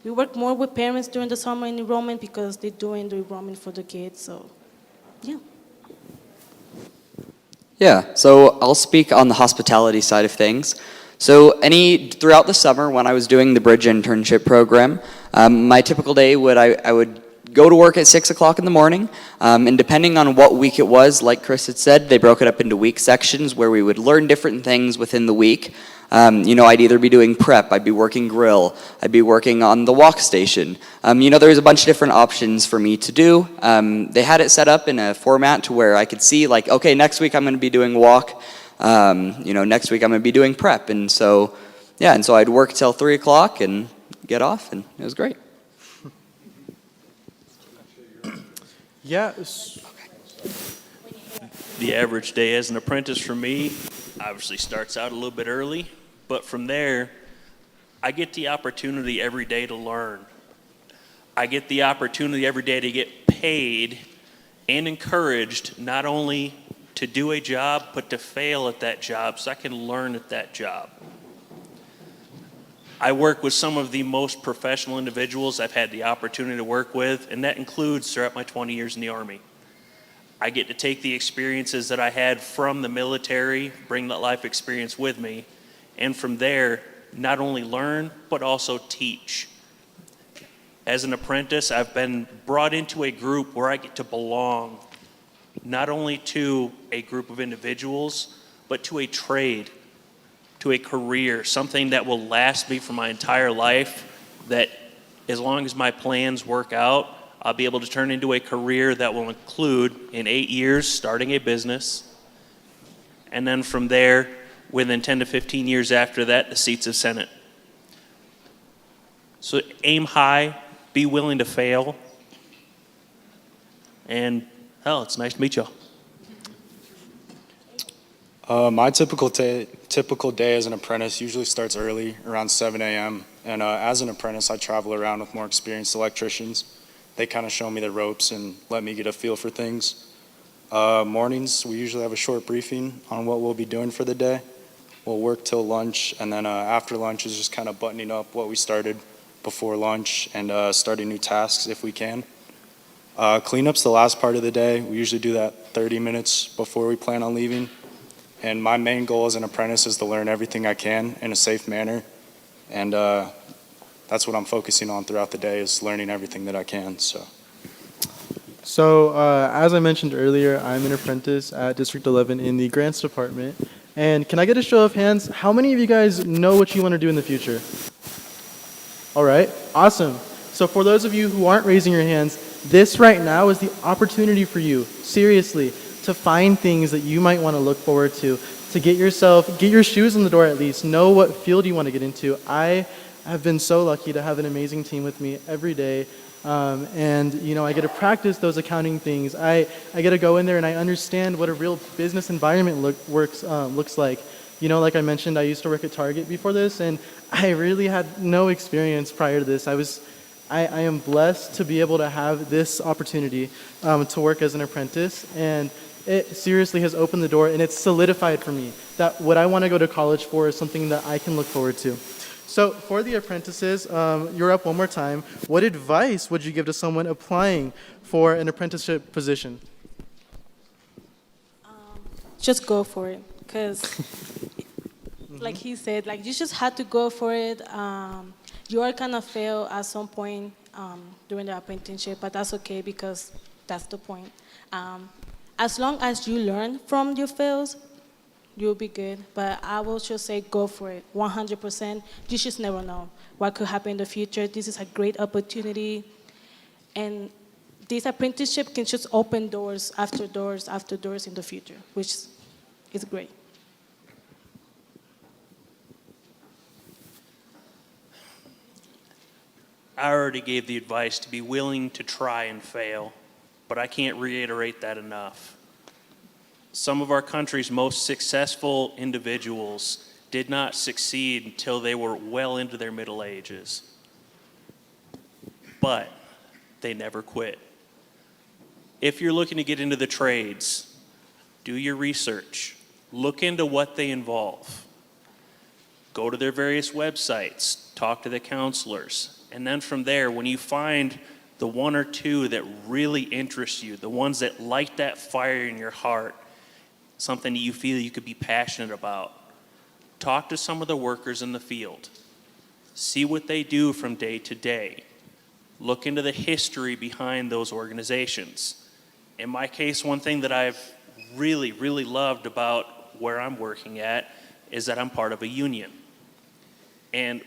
we work more with parents during the summer in enrollment because they're doing the enrollment for the kids, so. Yeah. Yeah, so I'll speak on the hospitality side of things. So throughout the summer when I was doing the Bridge internship program, my typical day I would go to work at 6 o'clock in the morning, and depending on what week it was, like Chris had said, they broke it up into week sections where we would learn different things within the week. I'd either be doing prep, I'd be working grill, I'd be working on the walk station. There was a bunch of different options for me to do. They had it set up in a format to where I could see, like, okay, next week I'm going to be doing walk, next week I'm going to be doing prep. And so I'd work till 3 o'clock and get off, and it was great. Yeah. The average day as an apprentice for me obviously starts out a little bit early, but from there, I get the opportunity every day to learn. I get the opportunity every day to get paid and encouraged not only to do a job, but to fail at that job so I can learn at that job. I work with some of the most professional individuals I've had the opportunity to work with, and that includes throughout my 20 years in the Army. I get to take the experiences that I had from the military, bring that life experience with me, and from there, not only learn, but also teach. As an apprentice, I've been brought into a group where I get to belong, not only to a group of individuals, but to a trade, to a career, something that will last me for my entire life, that as long as my plans work out, I'll be able to turn into a career that will include, in 8 years, starting a business, and then from there, within 10 to 15 years after that, the seats of Senate. So aim high, be willing to fail, and hell, it's nice to meet y'all. My typical day as an apprentice usually starts early, around 7 a.m. And as an apprentice, I travel around with more experienced electricians. They kind of show me the ropes and let me get a feel for things. Mornings, we usually have a short briefing on what we'll be doing for the day. We'll work till lunch, and then after lunch is just kind of buttoning up what we started before lunch and starting new tasks if we can. Cleanup's the last part of the day. We usually do that 30 minutes before we plan on leaving. And my main goal as an apprentice is to learn everything I can in a safe manner. And that's what I'm focusing on throughout the day, is learning everything that I can. So as I mentioned earlier, I'm an apprentice at District 11 in the Grants Department. And can I get a show of hands? How many of you guys know what you want to do in the future? All right, awesome. So for those of you who aren't raising your hands, this right now is the opportunity for you, seriously, to find things that you might want to look forward to get your shoes in the door at least, know what field you want to get into. I have been so lucky to have an amazing team with me every day. And I get to practice those accounting things. I get to go in there and I understand what a real business environment looks like. Like I mentioned, I used to work at Target before this, and I really had no experience prior to this. I am blessed to be able to have this opportunity to work as an apprentice, and it seriously has opened the door, and it's solidified for me that what I want to go to college for is something that I can look forward to. So for the apprentices, you're up one more time. What advice would you give to someone applying for an apprenticeship position? Just go for it, because like he said, you just had to go for it. You are gonna fail at some point during the apprenticeship, but that's okay, because that's the point. As long as you learn from your fails, you'll be good. But I will just say go for it, 100%. You just never know what could happen in the future. This is a great opportunity. And this apprenticeship can just open doors after doors after doors in the future, which is great. I already gave the advice to be willing to try and fail, but I can't reiterate that enough. Some of our country's most successful individuals did not succeed until they were well into their middle ages. But they never quit. If you're looking to get into the trades, do your research. Look into what they involve. Go to their various websites, talk to the counselors, and then from there, when you find the one or two that really interest you, the ones that light that fire in your heart, something that you feel you could be passionate about, talk to some of the workers in the field. See what they do from day to day. Look into the history behind those organizations. In my case, one thing that I've really, really loved about where I'm working at is that I'm part of a union. And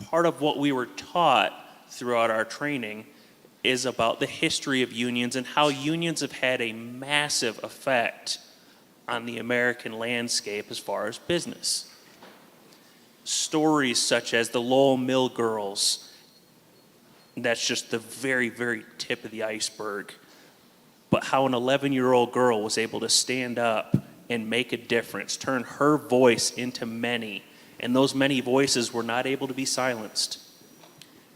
part of what we were taught throughout our training is about the history of unions and how unions have had a massive effect on the American landscape as far as business. Stories such as the Lowell Mill Girls, that's just the very, very tip of the iceberg. But how an 11-year-old girl was able to stand up and make a difference, turn her voice into many, and those many voices were not able to be silenced.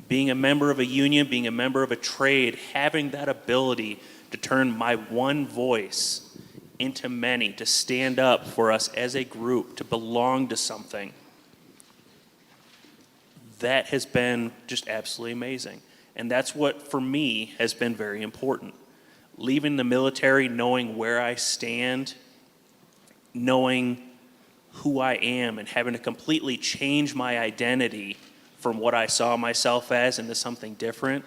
Being a member of a union, being a member of a trade, having that ability to turn my one voice into many, to stand up for us as a group, to belong to something. that has been just absolutely amazing. And that's what, for me, has been very important. Leaving the military, knowing where I stand, knowing who I am, and having to completely change my identity from what I saw myself as into something different,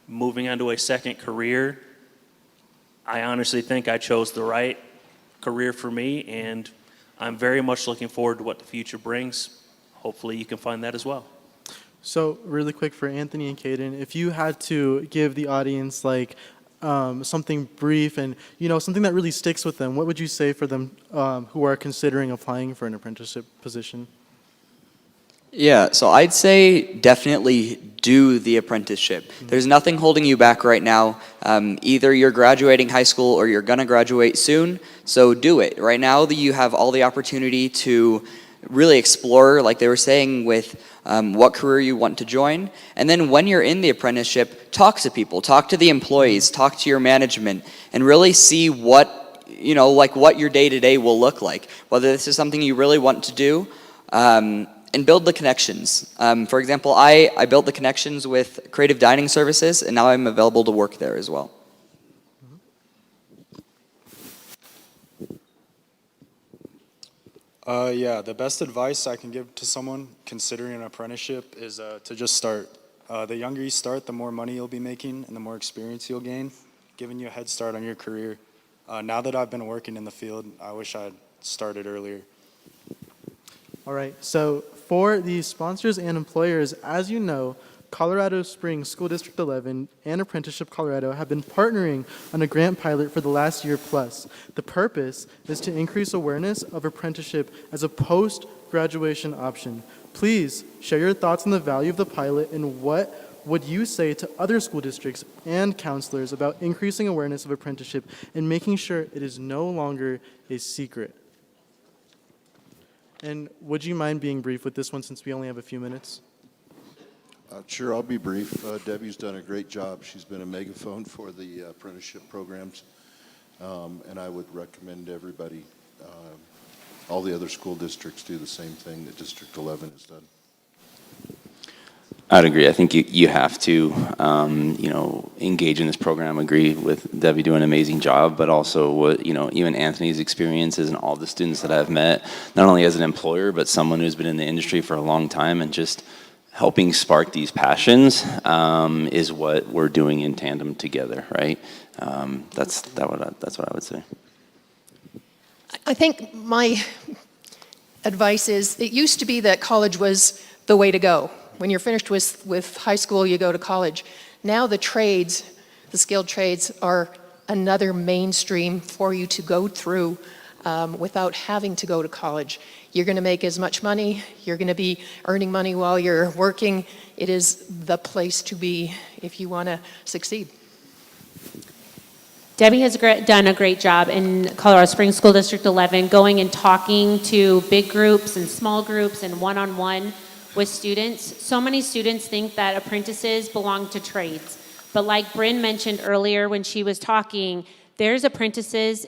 moving on to a second career, I honestly think I chose the right career for me, and I'm very much looking forward to what the future brings. Hopefully you can find that as well. So really quick for Anthony and Caden, if you had to give the audience like something brief and something that really sticks with them, what would you say for them who are considering applying for an apprenticeship position? Yeah, so I'd say definitely do the apprenticeship. There's nothing holding you back right now. Either you're graduating high school or you're gonna graduate soon, so do it. Right now you have all the opportunity to really explore, like they were saying, with what career you want to join. And then when you're in the apprenticeship, talk to people, talk to the employees, talk to your management, and really see what, what your day-to-day will look like. Whether this is something you really want to do, and build the connections. For example, I built the connections with Creative Dining Services, and now I'm available to work there as well. Yeah, the best advice I can give to someone considering an apprenticeship is to just start. The younger you start, the more money you'll be making and the more experience you'll gain, giving you a head start on your career. Now that I've been working in the field, I wish I'd started earlier. All right, so for the sponsors and employers, as you know, Colorado Springs School District 11 and Apprenticeship Colorado have been partnering on a grant pilot for the last year plus. The purpose is to increase awareness of apprenticeship as a post-graduation option. Please share your thoughts on the value of the pilot and what would you say to other school districts and counselors about increasing awareness of apprenticeship and making sure it is no longer a secret. And would you mind being brief with this one since we only have a few minutes? Sure, I'll be brief. Debbie's done a great job. She's been a megaphone for the apprenticeship programs, and I would recommend everybody, all the other school districts do the same thing that District 11 has done. I'd agree. I think you have to, engage in this program. Agree with Debbie doing an amazing job, but also what, even Anthony's experiences and all the students that I've met, not only as an employer, but someone who's been in the industry for a long time, and just helping spark these passions is what we're doing in tandem together, right? That's what I would say. I think my advice is, it used to be that college was the way to go. When you're finished with high school, you go to college. Now the trades, the skilled trades, are another mainstream for you to go through without having to go to college. You're going to make as much money. You're going to be earning money while you're working. It is the place to be if you want to succeed. Debbie has done a great job in Colorado Springs School District 11, going and talking to big groups and small groups and one-on-one with students. So many students think that apprentices belong to trades. But like Bryn mentioned earlier when she was talking, there's apprenticeships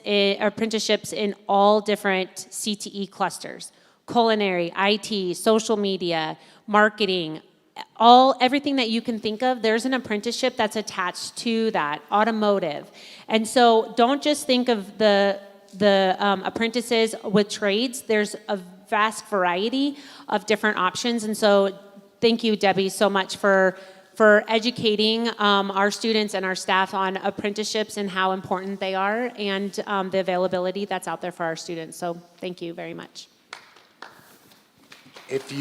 in all different CTE clusters: culinary, IT, social media, marketing, everything that you can think of. There's an apprenticeship that's attached to that, automotive. And so don't just think of the apprentices with trades. There's a vast variety of different options. And so thank you, Debbie, so much for educating our students and our staff on apprenticeships and how important they are, and the availability that's out there for our students. So thank you very much. If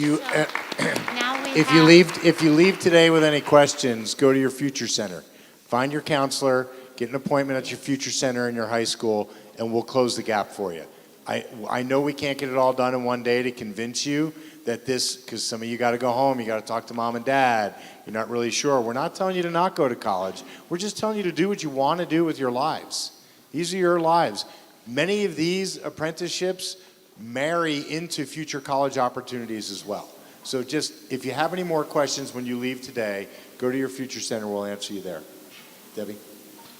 you leave today with any questions, go to your Future Center. Find your counselor, get an appointment at your Future Center in your high school, and we'll close the gap for you. I know we can't get it all done in one day to convince you that because some of you got to go home, you got to talk to mom and dad, you're not really sure. We're not telling you to not go to college. We're just telling you to do what you want to do with your lives. These are your lives. Many of these apprenticeships marry into future college opportunities as well. So just, if you have any more questions when you leave today, go to your Future Center, we'll answer you there. Debbie?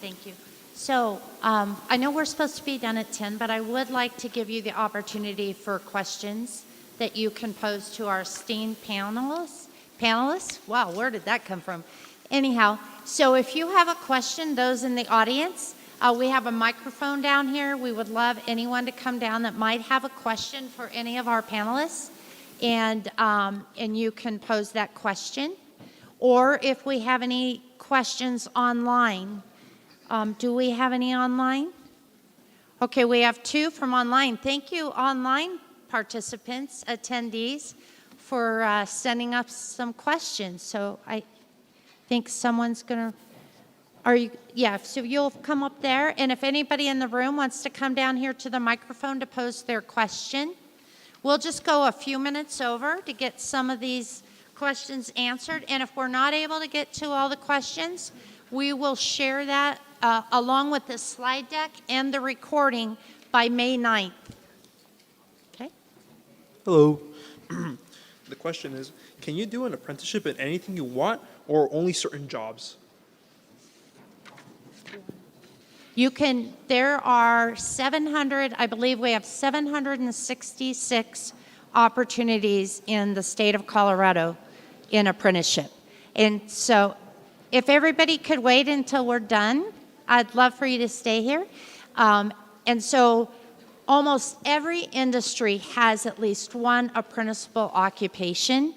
Thank you. So I know we're supposed to be done at 10, but I would like to give you the opportunity for questions that you can pose to our esteemed panelists. Panelists? Wow, where did that come from? Anyhow, so if you have a question, those in the audience, we have a microphone down here. We would love anyone to come down that might have a question for any of our panelists, and you can pose that question. Or if we have any questions online, do we have any online? Okay, we have 2 from online. Thank you, online participants, attendees, for sending up some questions. So I think someone's going to, yeah, so you'll come up there, and if anybody in the room wants to come down here to the microphone to pose their question, we'll just go a few minutes over to get some of these questions answered, and if we're not able to get to all the questions, we will share that along with the slide deck and the recording by May 9th. Okay? Hello. The question is, can you do an apprenticeship in anything you want or only certain jobs? You can, there are 700, I believe we have 766 opportunities in the state of Colorado in apprenticeship. And so if everybody could wait until we're done, I'd love for you to stay here. And so almost every industry has at least one apprenticeable occupation.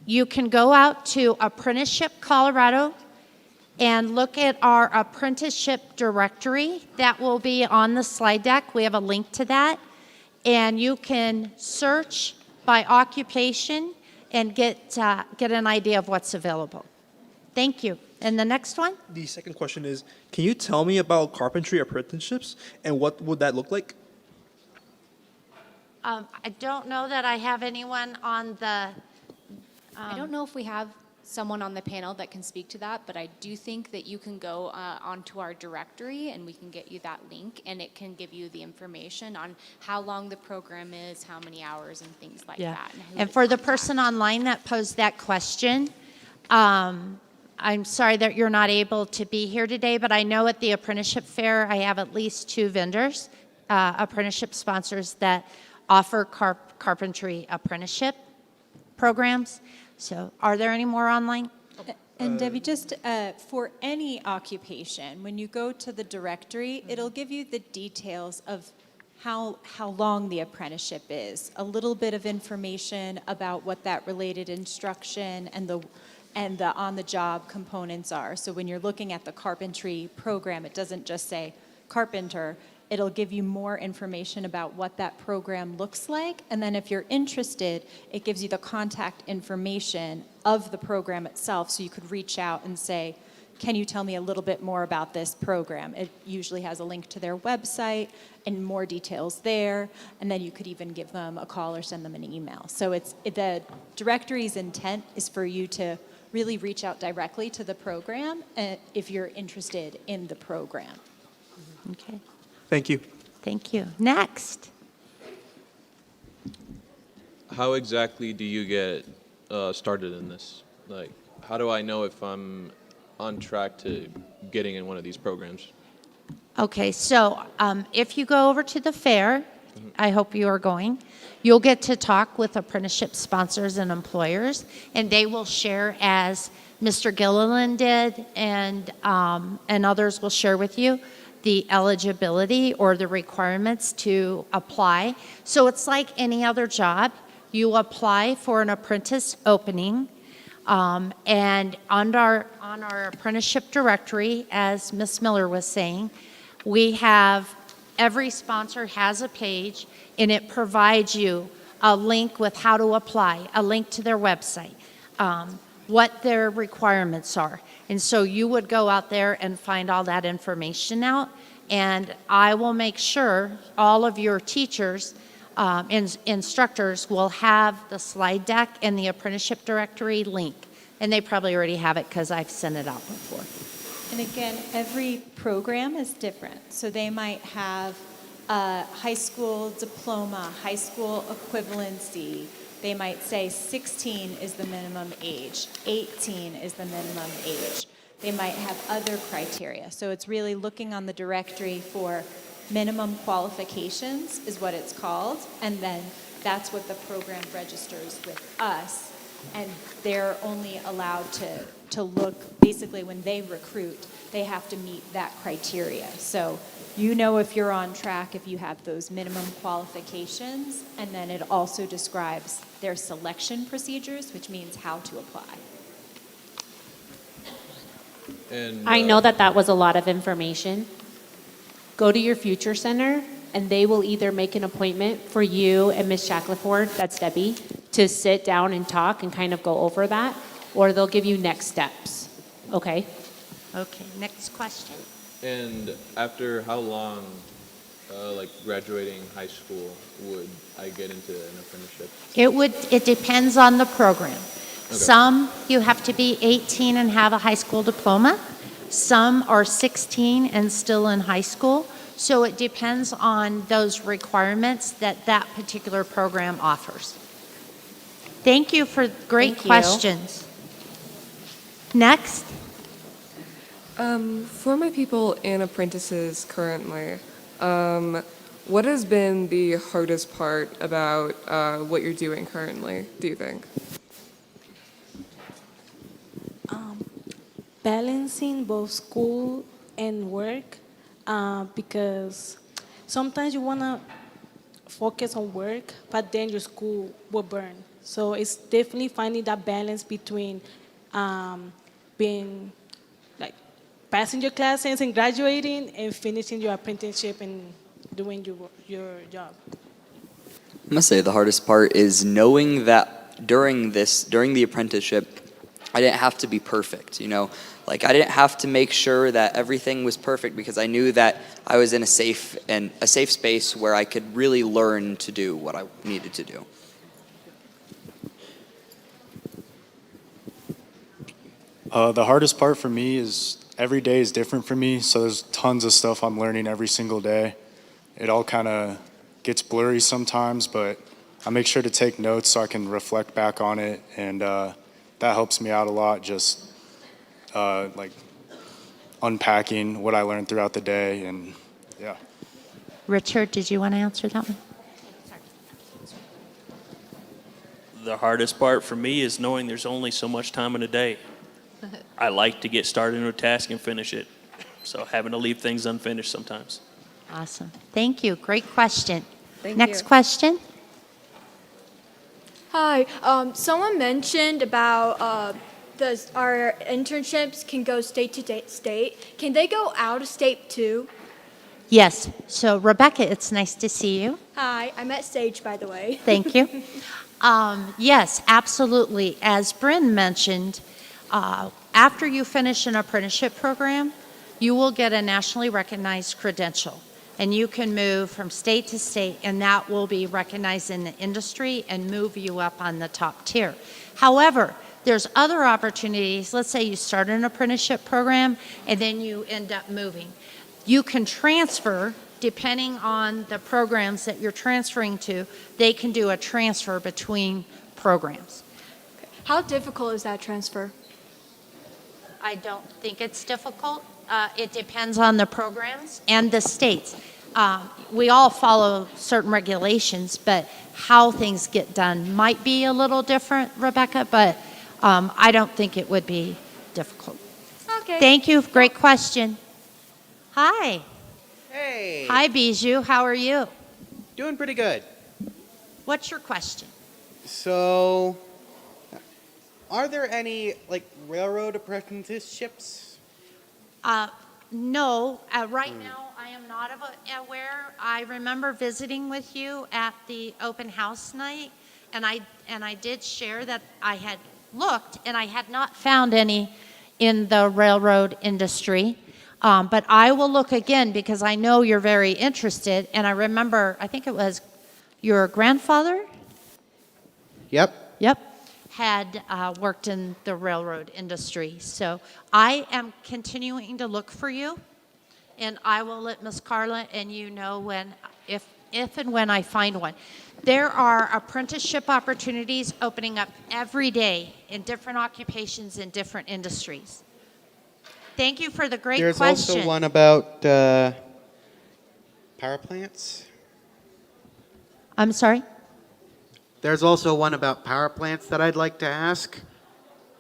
You can go out to Apprenticeship Colorado and look at our apprenticeship directory. That will be on the slide deck. We have a link to that. And you can search by occupation and get an idea of what's available. Thank you. And the next one? The second question is, can you tell me about carpentry apprenticeships and what would that look like? I don't know that I have anyone on the... I don't know if we have someone on the panel that can speak to that, but I do think that you can go onto our directory and we can get you that link, and it can give you the information on how long the program is, how many hours, and things like that. And for the person online that posed that question, I'm sorry that you're not able to be here today, but I know at the apprenticeship fair I have at least 2 vendors, apprenticeship sponsors that offer carpentry apprenticeship programs. So are there any more online? And Debbie, just for any occupation, when you go to the directory, it'll give you the details of how long the apprenticeship is, a little bit of information about what that related instruction and the on-the-job components are. So when you're looking at the carpentry program, it doesn't just say carpenter. It'll give you more information about what that program looks like. And then if you're interested, it gives you the contact information of the program itself, so you could reach out and say, can you tell me a little bit more about this program? It usually has a link to their website and more details there, and then you could even give them a call or send them an email. So the directory's intent is for you to really reach out directly to the program if you're interested in the program. Okay. Thank you. Thank you. Next. How exactly do you get started in this? Like, how do I know if I'm on track to getting in one of these programs? Okay, so if you go over to the fair, I hope you are going, you'll get to talk with apprenticeship sponsors and employers, and they will share, as Mr. Gilliland did, and others will share with you, the eligibility or the requirements to apply. So it's like any other job. You apply for an apprentice opening, and on our apprenticeship directory, as Ms. Miller was saying, we have, every sponsor has a page, and it provides you a link with how to apply, a link to their website, what their requirements are. And so you would go out there and find all that information out, and I will make sure all of your teachers and instructors will have the slide deck and the apprenticeship directory link. And they probably already have it because I've sent it out before. And again, every program is different. So they might have a high school diploma, high school equivalency. They might say 16 is the minimum age, 18 is the minimum age. They might have other criteria. So it's really looking on the directory for minimum qualifications is what it's called. And then that's what the program registers with us And they're only allowed to look, basically when they recruit, they have to meet that criteria. So you know if you're on track, if you have those minimum qualifications, and then it also describes their selection procedures, which means how to apply. And I know that was a lot of information. Go to your Future Center, and they will either make an appointment for you and Ms. Shackleford, that's Debbie, to sit down and talk and kind of go over that, or they'll give you next steps, okay? Okay, next question. And after how long, like graduating high school, would I get into an apprenticeship? It depends on the program. Some, you have to be 18 and have a high school diploma. Some are 16 and still in high school. So it depends on those requirements that that particular program offers. Thank you for great Thank you. questions. Next. For my people in apprentices currently, what has been the hardest part about what you're doing currently, do you think? Balancing both school and work, because sometimes you want to focus on work, but then your school will burn. So it's definitely finding that balance between being like passing your classes and graduating and finishing your apprenticeship and doing your job. I'm gonna say the hardest part is knowing that during the apprenticeship, I didn't have to be perfect, you know? Like I didn't have to make sure that everything was perfect because I knew that I was in a safe space where I could really learn to do what I needed to do. The hardest part for me is every day is different for me, so there's tons of stuff I'm learning every single day. It all kind of gets blurry sometimes, but I make sure to take notes so I can reflect back on it, and that helps me out a lot, just like unpacking what I learned throughout the day, and yeah. Richard, did you want to answer that one? The hardest part for me is knowing there's only so much time in a day. I like to get started on a task and finish it, so having to leave things unfinished sometimes. Awesome. Thank you. Great question. Thank Next you. question. Hi. Someone mentioned about our internships can go state to state. Can they go out of state too? Yes. So, Rebecca, it's nice to see you. Hi. I met Sage, by the way. Thank you. Yes, absolutely. As Bryn mentioned, after you finish an apprenticeship program, you will get a nationally recognized credential. And you can move from state to state, and that will be recognized in the industry and move you up on the top tier. However, there's other opportunities. Let's say you start an apprenticeship program, and then you end up moving. You can transfer, depending on the programs that you're transferring to, they can do a transfer between programs. How difficult is that transfer? I don't think it's difficult. It depends on the programs and the states. We all follow certain regulations, but how things get done might be a little different, Rebecca, but I don't think it would be difficult. Okay. Thank you. Great question. Hi. Hey. Hi, Bijou. How are you? Doing pretty good. What's your question? So, are there any, like, railroad apprenticeships? No. Right now, I am not aware. I remember visiting with you at the open house night, and I did share that I had looked, and I had not found any in the railroad industry. But I will look again because I know you're very interested, and I remember, I think it was your grandfather? Yep. Yep. Had worked in the railroad industry. So I am continuing to look for you, and I will let Miss Carla and you know when, if and when I find one. There are apprenticeship opportunities opening up every day in different occupations in different industries. Thank you for the great There's question. also one about power plants. I'm sorry? There's also one about power plants that I'd like to ask.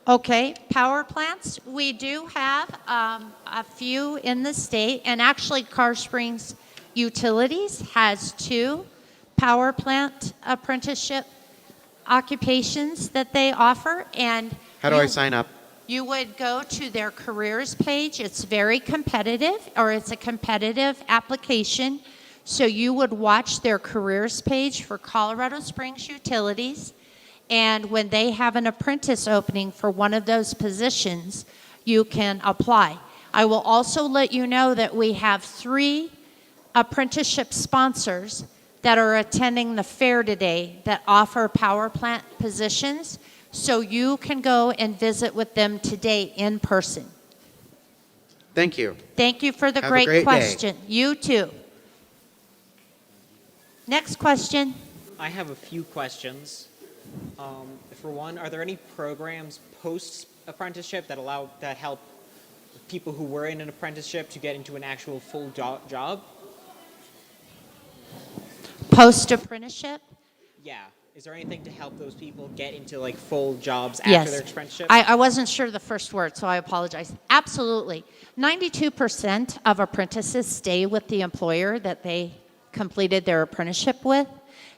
Okay, power plants, we do have a few in the state, and actually Car Springs Utilities has 2 power plant apprenticeship occupations that they offer, and How do I sign up? you would go to their careers page. It's very competitive, or it's a competitive application. So you would watch their careers page for Colorado Springs Utilities. And when they have an apprentice opening for one of those positions, you can apply. I will also let you know that we have 3 apprenticeship sponsors that are attending the fair today that offer power plant positions. So you can go and visit with them today in person. Thank you. Thank you for the Have a great day. question. You too. Next question. I have a few questions. For one, are there any programs post-apprenticeship that help people who were in an apprenticeship to get into an actual full job? Post-apprenticeship? Yeah. Is there anything to help those people get into like full jobs Yes. after their apprenticeship? I wasn't sure the first word, so I apologize. Absolutely. 92% of apprentices stay with the employer that they completed their apprenticeship with.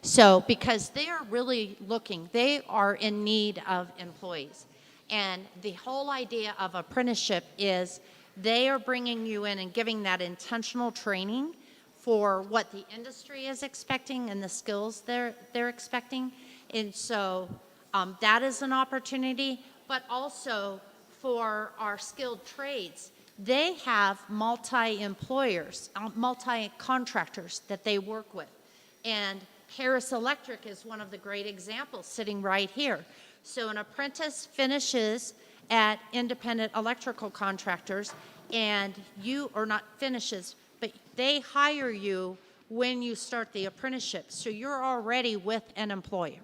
So, because they are really looking, they are in need of employees. And the whole idea of apprenticeship is they are bringing you in and giving that intentional training for what the industry is expecting and the skills they're expecting. And so that is an opportunity, but also for our skilled trades, they have multi-employers, multi-contractors that they work with. And Harris Electric is one of the great examples sitting right here. So an apprentice finishes at independent electrical contractors, and or not finishes, but they hire you when you start the apprenticeship. So you're already with an employer.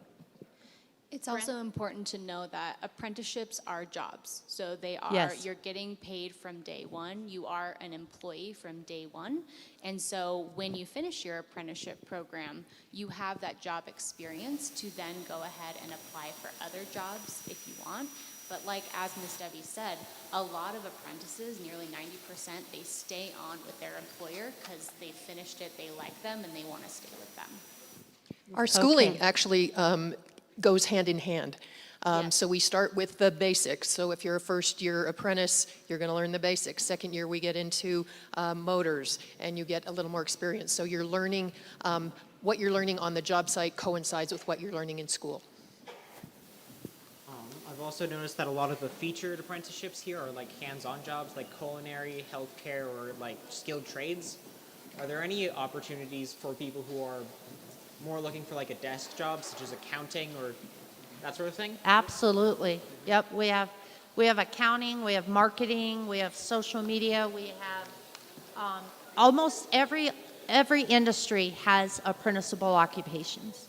It's also important to know that apprenticeships are jobs. So they are, Yes. you're getting paid from day one. You are an employee from day one. And so when you finish your apprenticeship program, you have that job experience to then go ahead and apply for other jobs if you want. But like as Ms. Debbie said, a lot of apprentices, nearly 90%, they stay on with their employer because they finished it, they like them, and they want to stay with them. Our schooling Okay. actually goes hand in hand. Yes. So we start with the basics. So if you're a first-year apprentice, you're going to learn the basics. Second year, we get into motors, and you get a little more experience. So you're learning, what you're learning on the job site coincides with what you're learning in school. I've also noticed that a lot of the featured apprenticeships here are like hands-on jobs like culinary, healthcare, or like skilled trades. Are there any opportunities for people who are more looking for like a desk job, such as accounting or that sort of thing? Absolutely. Yep, we have accounting, we have marketing, we have social media, we have almost every industry has apprenticeable occupations.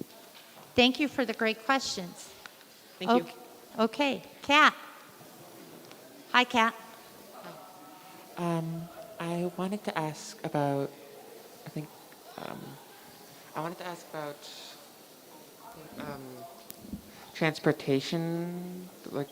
Thank you for the great questions. Thank you. Okay, Kat. Hi, Kat. I wanted to ask about, transportation. Like,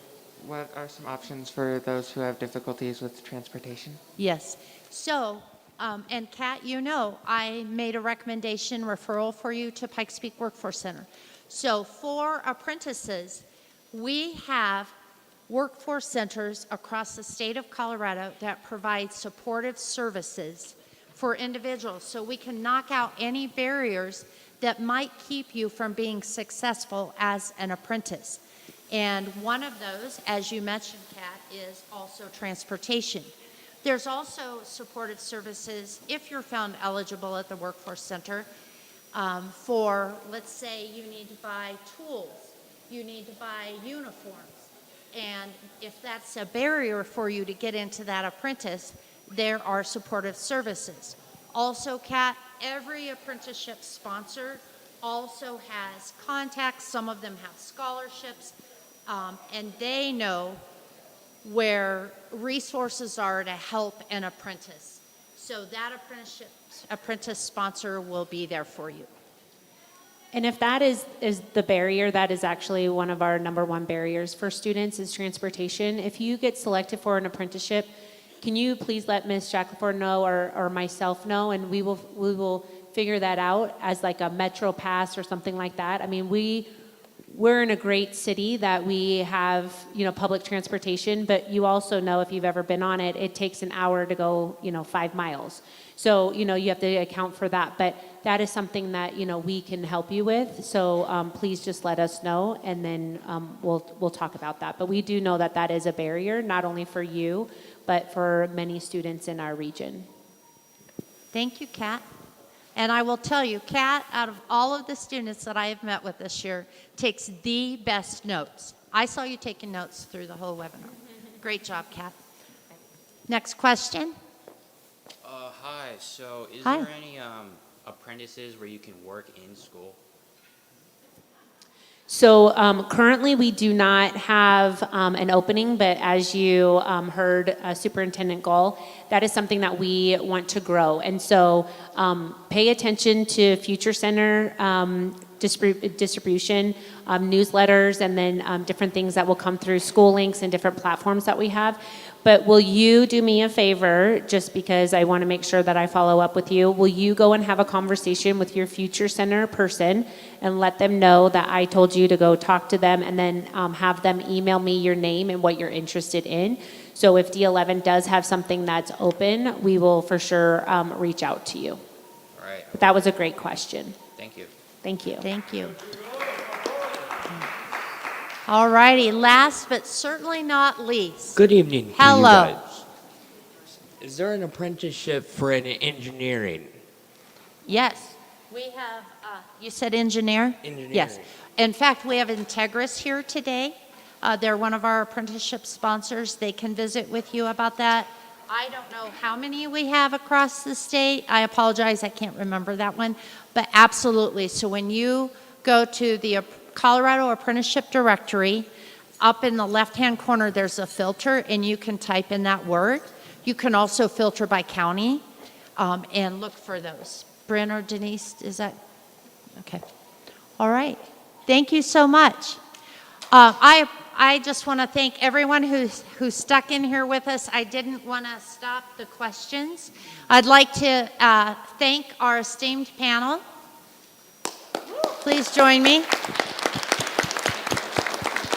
what are some options for those who have difficulties with transportation? Yes. So, and Kat, you know, I made a recommendation referral for you to Pikes Peak Workforce Center. So for apprentices, we have workforce centers across the state of Colorado that provide supportive services for individuals, so we can knock out any barriers that might keep you from being successful as an apprentice. And one of those, as you mentioned, Kat, is also transportation. There's also supportive services if you're found eligible at the Workforce Center for, let's say, you need to buy tools, you need to buy uniforms. And if that's a barrier for you to get into that apprentice, there are supportive services. Also, Kat, every apprenticeship sponsor also has contacts. Some of them have scholarships, and they know where resources are to help an apprentice. So that apprentice sponsor will be there for you. And if that is the barrier, that is actually one of our number one barriers for students is transportation. If you get selected for an apprenticeship, can you please let Ms. Shackelford know or myself know, and we will figure that out as like a Metro Pass or something like that. I mean, we're in a great city that we have, public transportation, but you also know if you've ever been on it, it takes an hour to go, 5 miles. So, you have to account for that. But that is something that, we can help you with. So please just let us know, and then we'll talk about that. But we do know that that is a barrier, not only for you, but for many students in our region. Thank you, Kat. And I will tell you, Kat, out of all of the students that I have met with this year, takes the best notes. I saw you taking notes through the whole webinar. Great job, Kat. Next question. Hi. So is Hi. there any apprentices where you can work in school? So currently we do not have an opening, but as you heard Superintendent Gall, that is something that we want to grow. And so pay attention to Future Center distribution, newsletters, and then different things that will come through school links and different platforms that we have. But will you do me a favor, just because I want to make sure that I follow up with you, will you go and have a conversation with your Future Center person and let them know that I told you to go talk to them, and then have them email me your name and what you're interested in? So if D11 does have something that's open, we will for sure reach out to you. All right. But that was a great question. Thank you. Thank you. Thank you. All righty, last but certainly not least. Good evening to Hello. you guys. Is there an apprenticeship for an engineering? Yes. We have, you said engineer? Engineering. Yes. In fact, we have Integris here today. They're one of our apprenticeship sponsors. They can visit with you about that. I don't know how many we have across the state. I apologize, I can't remember that one. But absolutely, so when you go to the Colorado Apprenticeship Directory, up in the left-hand corner, there's a filter, and you can type in that word. You can also filter by county and look for those. Bryn or Denise, is that? Okay. All right. Thank you so much. I just want to thank everyone who stuck in here with us. I didn't want to stop the questions. I'd like to thank our esteemed panel. Please join me.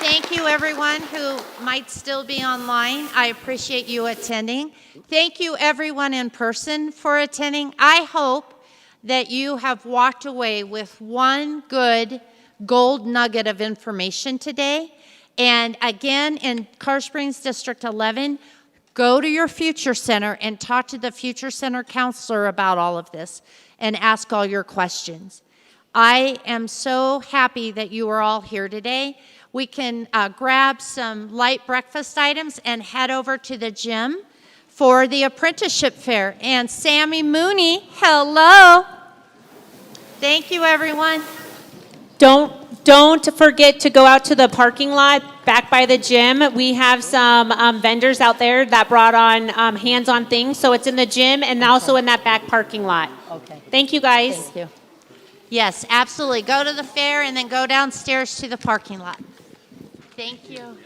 Thank you, everyone who might still be online. I appreciate you attending. Thank you, everyone in person, for attending. I hope that you have walked away with one good gold nugget of information today. And again, in Carr Springs District 11, go to your Future Center and talk to the Future Center counselor about all of this and ask all your questions. I am so happy that you are all here today. We can grab some light breakfast items and head over to the gym for the apprenticeship fair. And Sammy Mooney, hello. Thank you, everyone. Don't forget to go out to the parking lot back by the gym. We have some vendors out there that brought on hands-on things. So it's in the gym and also in that back parking lot. Okay. Thank you, guys. Thank you. Yes, absolutely. Go to the fair and then go downstairs to the parking lot. Thank you.